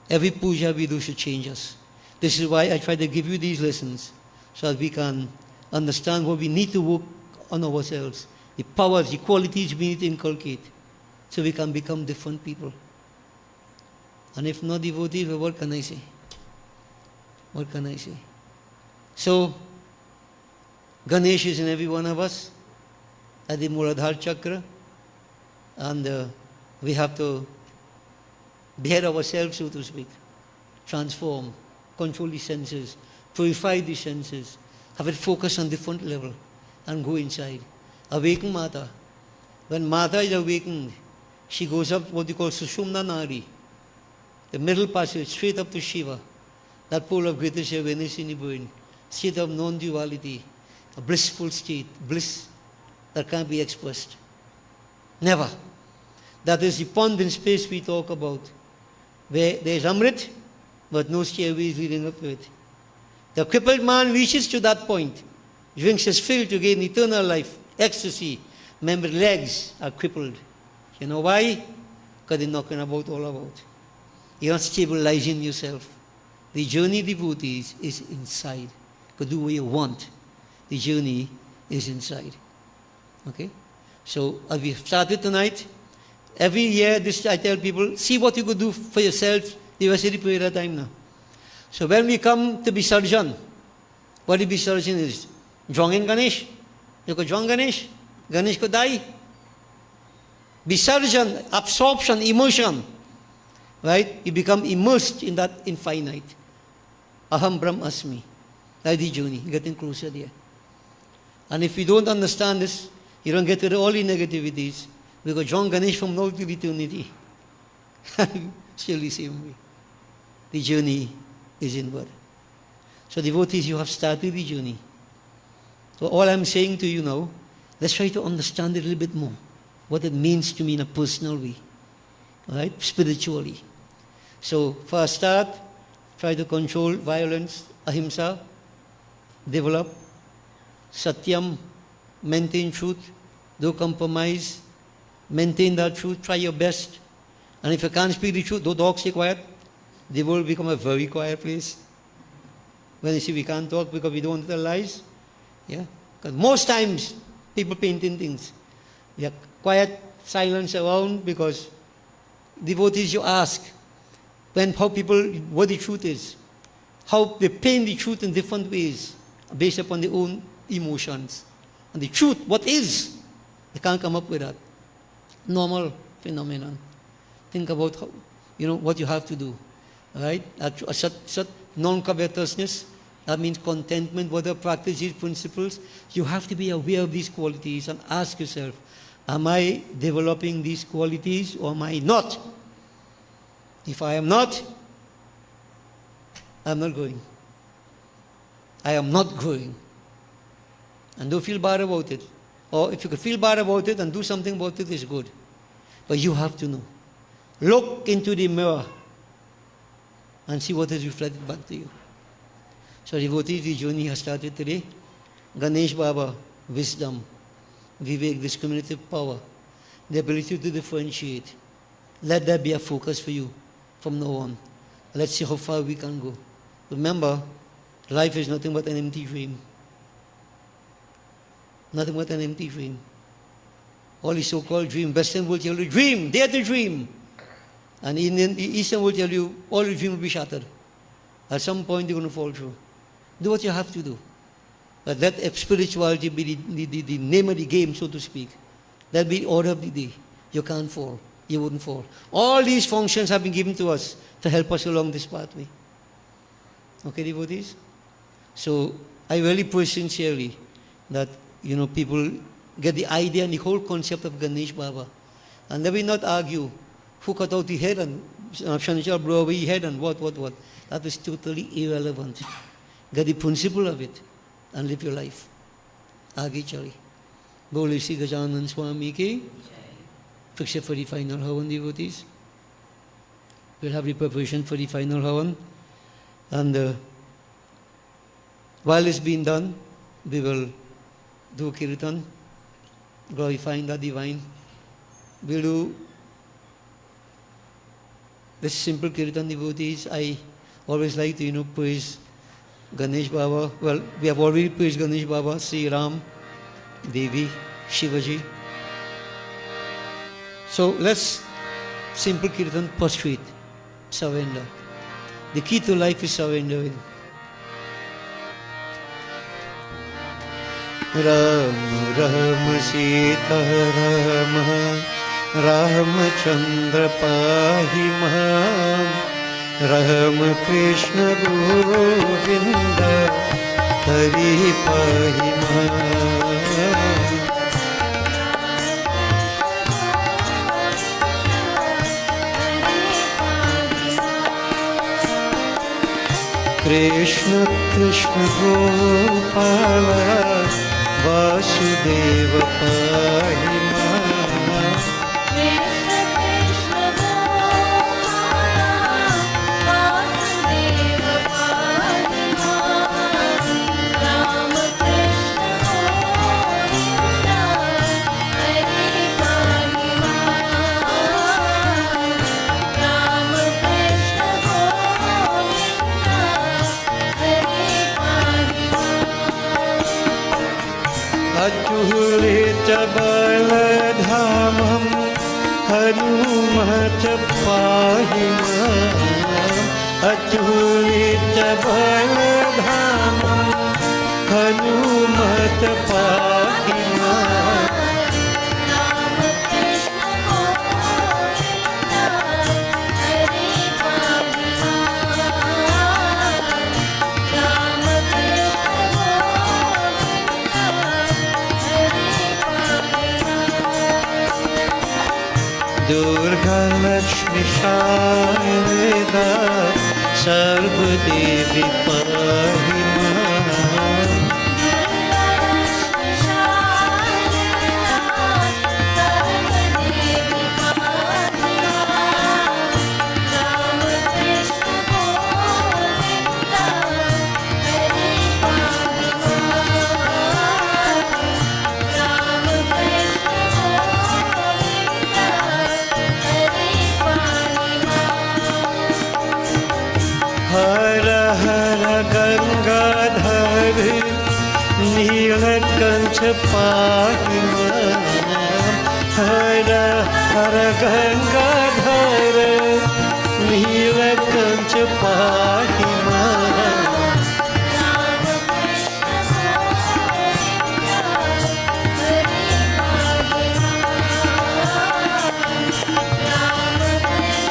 Every puja we do should change us. This is why I try to give you these lessons, so that we can understand what we need to work on ourselves, the powers, the qualities we need to inculcate, so we can become different people. And if not devotees, well, what can I say? What can I say? So, Ganesh is in every one of us, at the Muladhara chakra, and we have to bear ourselves, so to speak, transform, control the senses, purify the senses, have it focus on different level, and go inside. Awaken Mata. When Mata is awakened, she goes up what we call Sushumna Nari, the middle passage, straight up to Shiva, that pole of greatest awareness in the brain, state of non-duality, a blissful state, bliss that can't be expressed. Never. That is the pond in space we talk about, where there is Amrit, but no stairways leading up to it. The crippled man reaches to that point, drinks his fill to gain eternal life, ecstasy. Remember, legs are crippled. You know why? Because they're knocking about all about. You're not stabilizing yourself. The journey, devotees, is inside. You can do what you want. The journey is inside. Okay? So, as we started tonight, every year, I tell people, see what you could do for yourself the rest of the period of time now. So when we come to be surgeon, What the Visarjan is? Drawing Ganesh? You go draw Ganesh? Ganesh could die. Visarjan, absorption, immersion. Right? You become immersed in that infinite. Aham Brahm Asmi. That's the journey, getting closer there. And if you don't understand this, you don't get rid of all the negativities. We go John Ganesh from now to eternity. Still the same way. The journey is inward. So devotees, you have started the journey. So all I'm saying to you now, let's try to understand it a little bit more. What it means to me in a personal way. Right? Spiritually. So for a start, try to control violence, ahimsa, develop satyam, maintain truth, don't compromise, maintain that truth, try your best. And if you can't speak the truth, don't talk, stay quiet. The world will become a very quiet place. When you see we can't talk because we don't want to tell lies, yeah? Because most times people painting things. Yeah, quiet silence around because devotees you ask when how people what the truth is, how they paint the truth in different ways based upon their own emotions. And the truth, what is? They can't come up with that. Normal phenomenon. Think about how, what you have to do. Right? Non-covetousness, that means contentment, whatever practice these principles. You have to be aware of these qualities and ask yourself, am I developing these qualities or am I not? If I am not, I am not growing. I am not growing. And don't feel bad about it. Or if you could feel bad about it and do something about it, it's good. But you have to know. Look into the mirror and see what is reflected back to you. So devotees, the journey has started today. Ganesh Baba, wisdom, Vivek, discriminative power, the ability to differentiate. Let that be a focus for you from now on. Let's see how far we can go. Remember, life is nothing but an empty dream. Nothing but an empty dream. All the so-called dream, Western will tell you, dream, dare to dream. And Eastern will tell you, all your dreams will be shattered. At some point, you're going to fall through. Do what you have to do. But let spirituality be the name of the game, so to speak. That be the order of the day. You can't fall. You wouldn't fall. All these functions have been given to us to help us along this pathway. Okay, devotees? So, I really pray sincerely that, people get the idea and the whole concept of Ganesh Baba. And they will not argue who cut out the head and Shanishal blew away the head and what. That is totally irrelevant. Get the principle of it and live your life. Aage chali. Bole Sri Gajanan Swami ki. Fix it for the final Havan, devotees. We'll have the preparation for the final Havan. And while it's being done, we will do Kirtan, glorifying the divine. We'll do this simple Kirtan, devotees. I always like to, praise Ganesh Baba. Well, we have already praised Ganesh Baba, Sri Ram, Devi, Shivaji. So let's simple Kirtan, prostrate, surrender. The key to life is surrendering. Ram Ram Sita Ram Ramachandra Pahi Mam Ram Krishna Govinda Hari Pahi Mam Krishna Krishna Gopala Vasudeva Pahi Mam Krishna Krishna Gopala Vasudeva Pahi Mam Rama Krishna Govinda Hari Pahi Mam Rama Krishna Govinda Hari Pahi Achulit Baladhamam Hanumat Pahimam Achulit Baladhamam पाहि मां। राम कृष्ण गोविंद हरे पाहि मां। राम कृष्ण गोविंद हरे पाहि मां। दुर्गा लक्ष्मी शारदा सर्वदेवी पाहि मां। लक्ष्मी शारदा सर्वदेवी पाहि मां। राम कृष्ण गोविंद हरे पाहि मां। राम कृष्ण गोविंद हरे पाहि मां। हर हर गंगाधर नीलकंठ पाहि मां। हर हर गंगाधर नीलकंठ पाहि मां। राम कृष्ण गोविंद हरे पाहि मां। राम कृष्ण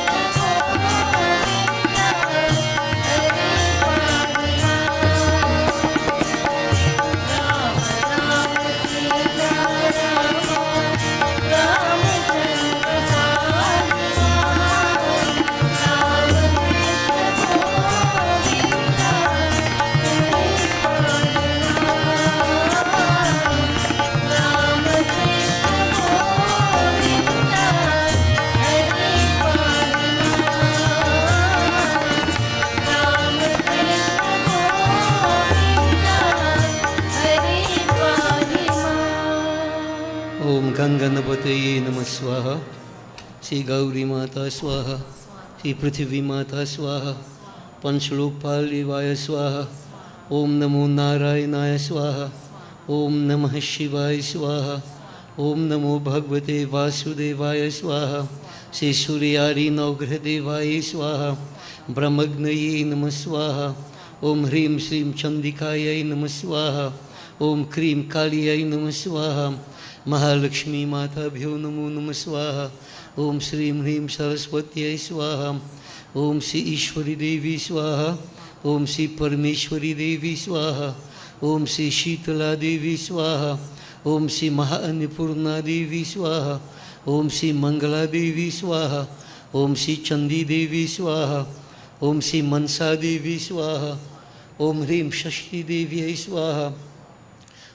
गोविंद हरे पाहि मां। राम राम सीता राम रामचंद्र पाहि मां। राम कृष्ण गोविंद हरे पाहि मां। राम कृष्ण गोविंद हरे पाहि मां। राम कृष्ण गोविंद हरे पाहि मां। ओम गंगनपतये नमः स्वाहा। श्री गौरी माता स्वाहा। श्री पृथ्वी माता स्वाहा। पंचलोकपाल देवाय स्वाहा। ओम नमो नारायणाय स्वाहा। ओम नमः शिवाय स्वाहा। ओम नमो भगवते वासुदेवाय स्वाहा। श्री सूर्यारि नवग्रह देवाय स्वाहा। ब्रह्मग्नये नमः स्वाहा। ओम ह्रीं श्रीं चंडिकायै नमः स्वाहा। ओम क्रीं कालियै नमः स्वाहा। महालक्ष्मी माताभ्यो नमो नमः स्वाहा। ओम श्रीं ह्रीं सरस्वत्यै स्वाहा। ओम श्री ईश्वरी देवी स्वाहा। ओम श्री परमेश्वरी देवी स्वाहा। ओम श्री शीतला देवी स्वाहा। ओम श्री महाअन्नपूर्णा देवी स्वाहा। ओम श्री मंगला देवी स्वाहा। ओम श्री चंदी देवी स्वाहा। ओम श्री मनसा देवी स्वाहा। ओम ह्रीं षष्ठी देव्यै स्वाहा।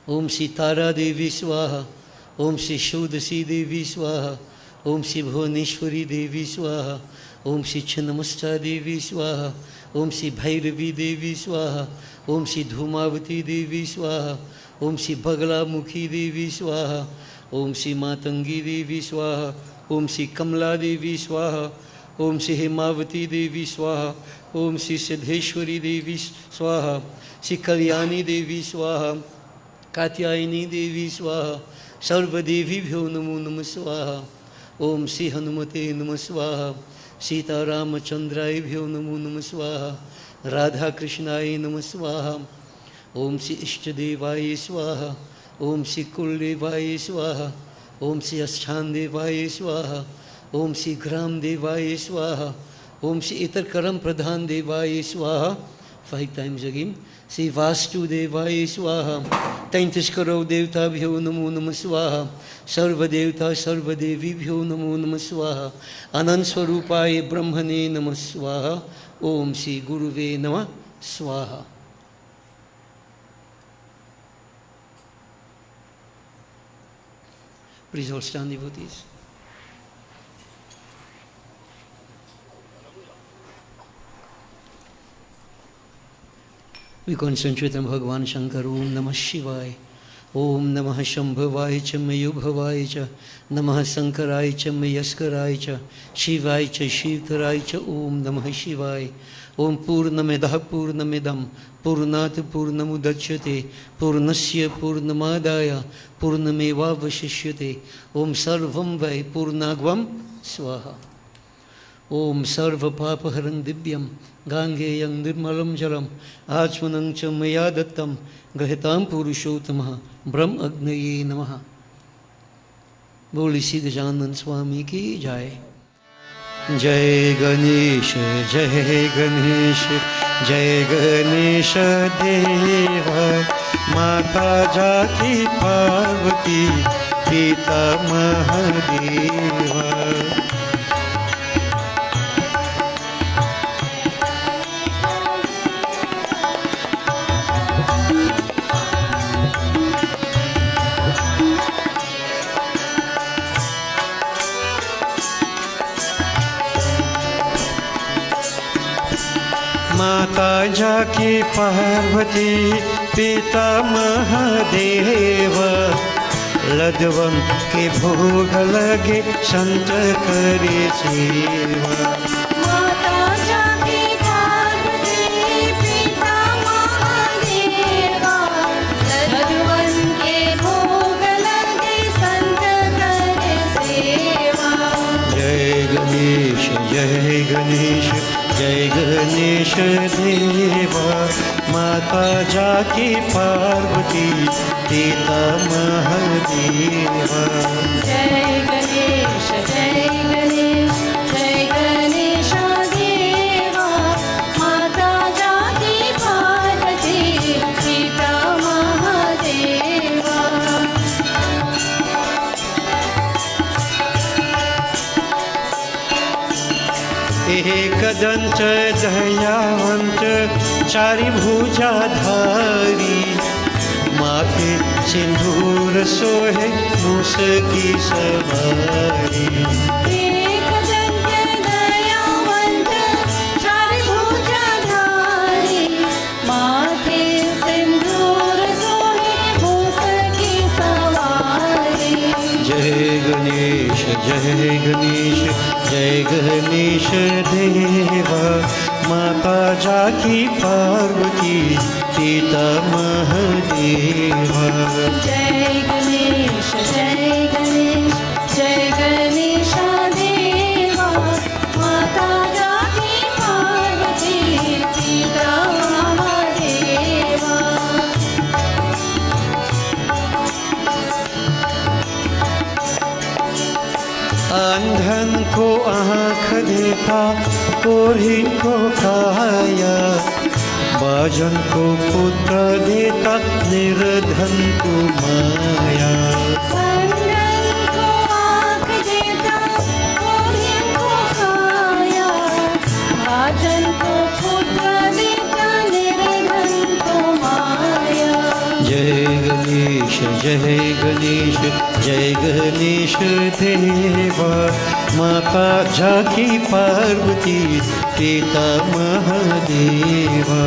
ओम श्री तारा देवी स्वाहा। ओम श्री षोडशी देवी स्वाहा। ओम श्री भुवनेश्वरी देवी स्वाहा। ओम श्री छिन्नमस्ता देवी स्वाहा। ओम श्री भैरवी देवी स्वाहा। ओम श्री धूमावती देवी स्वाहा। ओम श्री बगलामुखी देवी स्वाहा। ओम श्री मातंगी देवी स्वाहा। ओम श्री कमला देवी स्वाहा। ओम श्री हेमावती देवी स्वाहा। ओम श्री सिद्धेश्वरी देवी स्वाहा। श्री कल्याणी देवी स्वाहा। कात्यायनी देवी स्वाहा। सर्वदेवीभ्यो नमो नमः स्वाहा। ओम श्री हनुमते नमः स्वाहा। सीतारामचंद्रायभ्यो नमो नमः स्वाहा। राधा कृष्णाय नमः स्वाहा। ओम श्री इष्टदेवाय स्वाहा। ओम श्री कुलदेवाय स्वाहा। ओम श्री अष्टान देवाय स्वाहा। ओम श्री ग्राम देवाय स्वाहा। ओम श्री इतर कर्म प्रधान देवाय स्वाहा। 5 times again. श्री वास्तुदेवाय स्वाहा। 33 करोड़ देवताभ्यो नमो नमः स्वाहा। सर्वदेवता सर्वदेवीभ्यो नमो नमः स्वाहा। अनंत स्वरूपाय ब्रह्मणे नमः स्वाहा। ओम श्री गुरुवे नमः स्वाहा। Please all stand, devotees. We concentrate on Bhagavan Shankar. Om Namah Shivaya. Om Namah Shambhavaya cha Mayubhavaya cha. Namah Sankaraya cha Mayaskaraya cha. Shivaya cha Shivtaraya cha. Om Namah Shivaya. Om Purnamidah Purnamidam. Purnat Purnamudachyate. Purnasya Purnamadaya. Purnameva Vashishyate. Om Sarvam Vai Purnagvam Swaha. Om Sarva Papaharam Divyam Gangeyam Nirmalam Jalam Achmanam Cha Maya Dattam Grahitam Purushottamah Brahm Agnaye Namaha. Boli Siddha Janand Swami ki Jai. Jai Ganesh, Jai Ganesh, Jai Ganesh Deva, Mata Jaki Parvati, Pita Mahadeva. माता जाकी पार्वती पिता महादेव लदवम के भोग लगे संत करे सेवा माता जाकी पार्वती पिता महादेवा लड्डुवन के भोग लगे संत करे सेवा। जय गणेश जय गणेश जय गणेश देवा माता जाकी पार्वती पिता महादेवा। जय गणेश जय गणेश जय गणेश देवा माता जाकी पार्वती पिता महादेवा। एकदंत दयावंत चारि भुजाधारी माथे सिंदूर सोहे मूस की सवारी। एक दंत दयावंत चारि भुजाधारी माथे सिंदूर सोहे मूस की सवारी। जय गणेश जय गणेश जय गणेश देवा माता जाकी पार्वती पिता महादेवा। जय गणेश जय गणेश जय गणेश देवा माता जाकी पार्वती पिता महादेवा। अंधन को आँख देखा कोढ़ी को काया बाजन को पुत्र देता निर्धन को माया। अंधन को आँख देता कोढ़ी को काया बाजन को पुत्र देता निर्धन को माया। जय गणेश जय गणेश जय गणेश देवा माता जाकी पार्वती पिता महादेवा।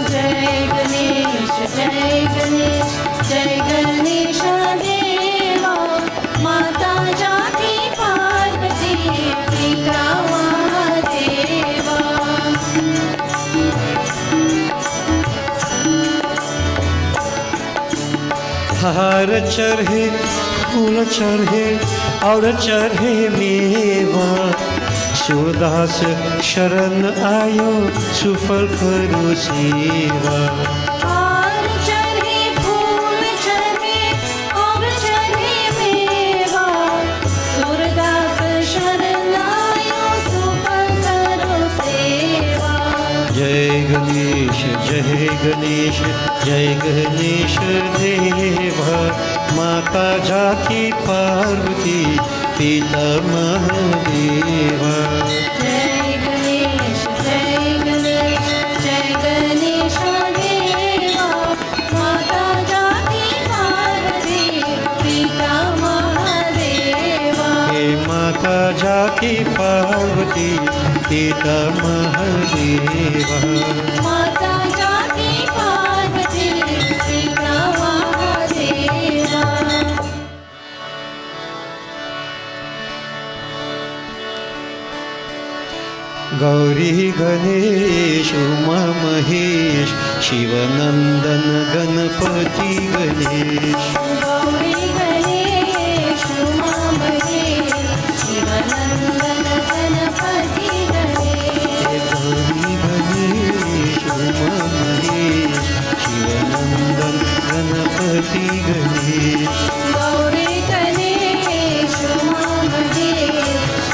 जय गणेश जय गणेश जय गणेश देवा माता जाकी पार्वती पिता महादेवा। हार चढ़े फूल चढ़े और चढ़े मेवा सूरदास शरण आयो सुफल करो सेवा। हार चढ़े फूल चढ़े और चढ़े मेवा सूरदास शरण आयो सुफल करो सेवा। जय गणेश जय गणेश जय गणेश देवा माता जाकी पार्वती पिता महादेवा। जय गणेश जय गणेश जय गणेश देवा माता जाकी पार्वती पिता महादेवा। हे माता जाकी पार्वती पिता महादेवा। माता जाकी पार्वती पिता महादेवा। गौरी गणेश उमा महेश शिवनंदन गणपति गणेश। गौरी गणेश उमा महेश शिवनंदन गणपति गणपति गणेश गौरी गणेश महादेव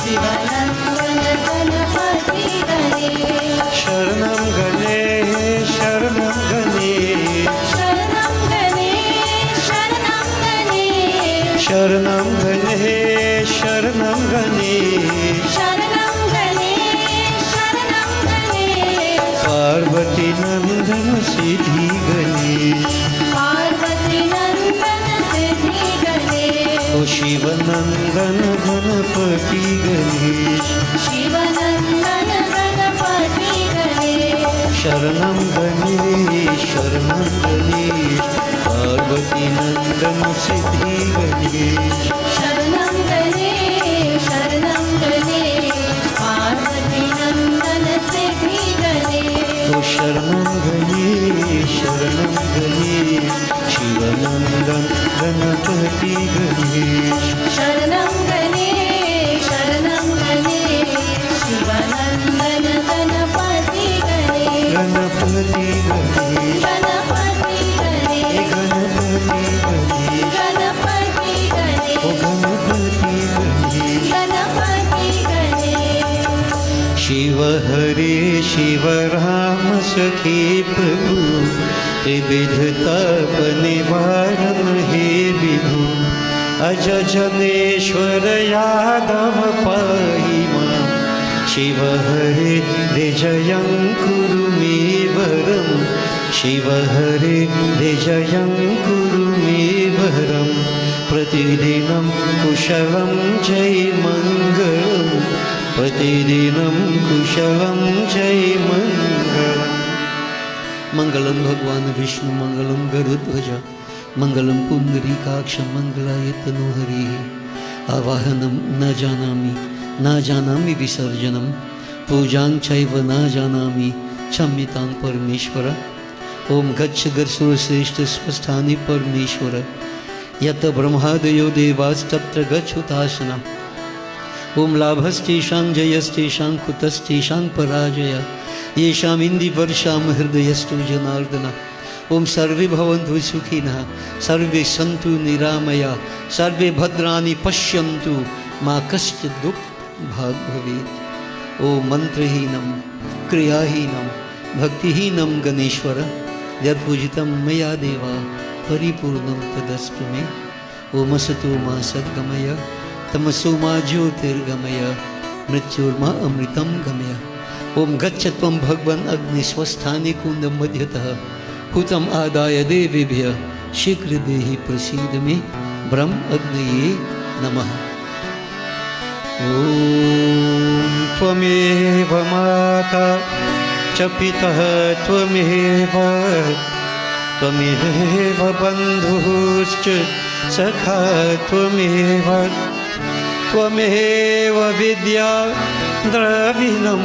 शिवानंदन गणपति गणेश शरणं गणेश शरणं गणेश शरणं गणेश शरणं गणेश शरणं गणेश शरणं गणेश शरणं गणेश शरणं गणेश पार्वती नंदन सिद्धि गणेश पार्वती नंदन सिद्धि गणेश ओ शिवनंदन गणपति गणेश शिवनंदन गणपति गणेश शरणं गणेश शरणं गणेश पार्वती नंदन सिद्धि गणेश शरणं गणेश शरणं गणेश पार्वती नंदन सिद्धि गणेश ओ शरणं गणेश शरणं गणेश शिवनंदन गणपति गणेश शरणं गणेश शरणं गणेश शिवनंदन गणपति गणेश गणपति गणेश गणपति हे गणेश गणपति गणेश गणपति ओ गणेश गणपति गणेश गणपति गणेश शिव हरे शिव राम सखे प्रभु त्रिविध ताप निवारण हे विभु अज जनेश्वर यादव पाहि मां शिव हरे विजयं कुरु मे वरं शिव हरे विजयं कुरु मे वरं प्रतिदिनं कुशलं जय मङ्गलम् प्रतिदिनं कुशलं जय मङ्गलम् मङ्गलं भगवान् विष्णु मङ्गलं गरुध्वज मङ्गलं पुण्डरीकाक्ष मङ्गलाय तनोहरिः आवाहनं न जानामि विसर्जनं पूजां चैव न जानामि क्षम्यतां परमेश्वर ॐ गच्छ गच्छुरश्रेष्ठ स्वस्थानि परमेश्वर यत ब्रह्मादयो देवास्तत्र गच्छुतासनम् ॐ लाभस्तेषां जयस्तेषां कुतस्तेषां पराजय येषाम् इन्दिवर्षां हृदयस्तु जनार्दन ॐ सर्वे भवन्तु सुखिनः सर्वे सन्तु निरामया सर्वे भद्राणि पश्यन्तु मा कश्चित् दुःखभाग् भवेत् ॐ मन्त्रहीनं क्रियाहीनं भक्तिहीनं गणेश्वर यत्पूजितं मया देवा परिपूर्णं तदस्तु मे ॐ असतो मा सद्गमय तमसो मा ज्योतिर्गमय मृत्युर्मा अमृतं गमय ॐ गच्छ त्वं भगवन् अग्निस्वस्थाने कुन्दं मध्यतः हुतम् आदाय देवेभ्यः शीघ्रदेहि प्रसीद मे ब्रह्म अग्नये नमः ॐ त्वमेव माता च पितः त्वमेव बन्धुश्च सखा त्वमेव विद्या द्रविणं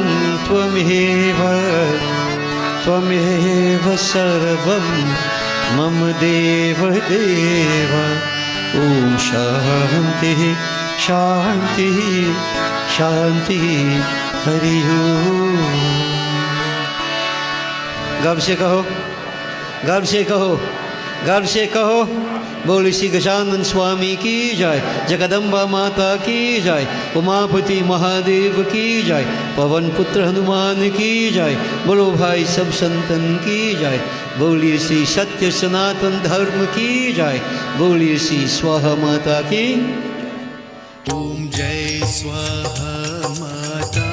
त्वमेव सर्वं मम देवदेव ॐ शान्तिः शान्तिः शान्तिः हरि ओम् गर्व से कहो गर्व से कहो गर्व से कहो बोल श्री गजानन स्वामी की जय जगदम्बा माता की जय उमापति महादेव की जय पवन पुत्र हनुमान की जय बोलो भाई सब संतन की जय बोलिए श्री सत्य सनातन धर्म की जय बोलिए श्री स्वाहा माता की ओम जय स्वाहा माता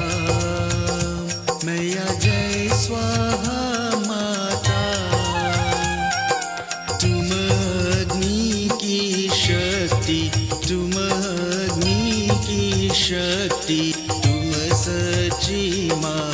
मैया जय स्वाहा माता तुम अग्नि की शक्ति तुम अग्नि की शक्ति तुम सच्ची माँ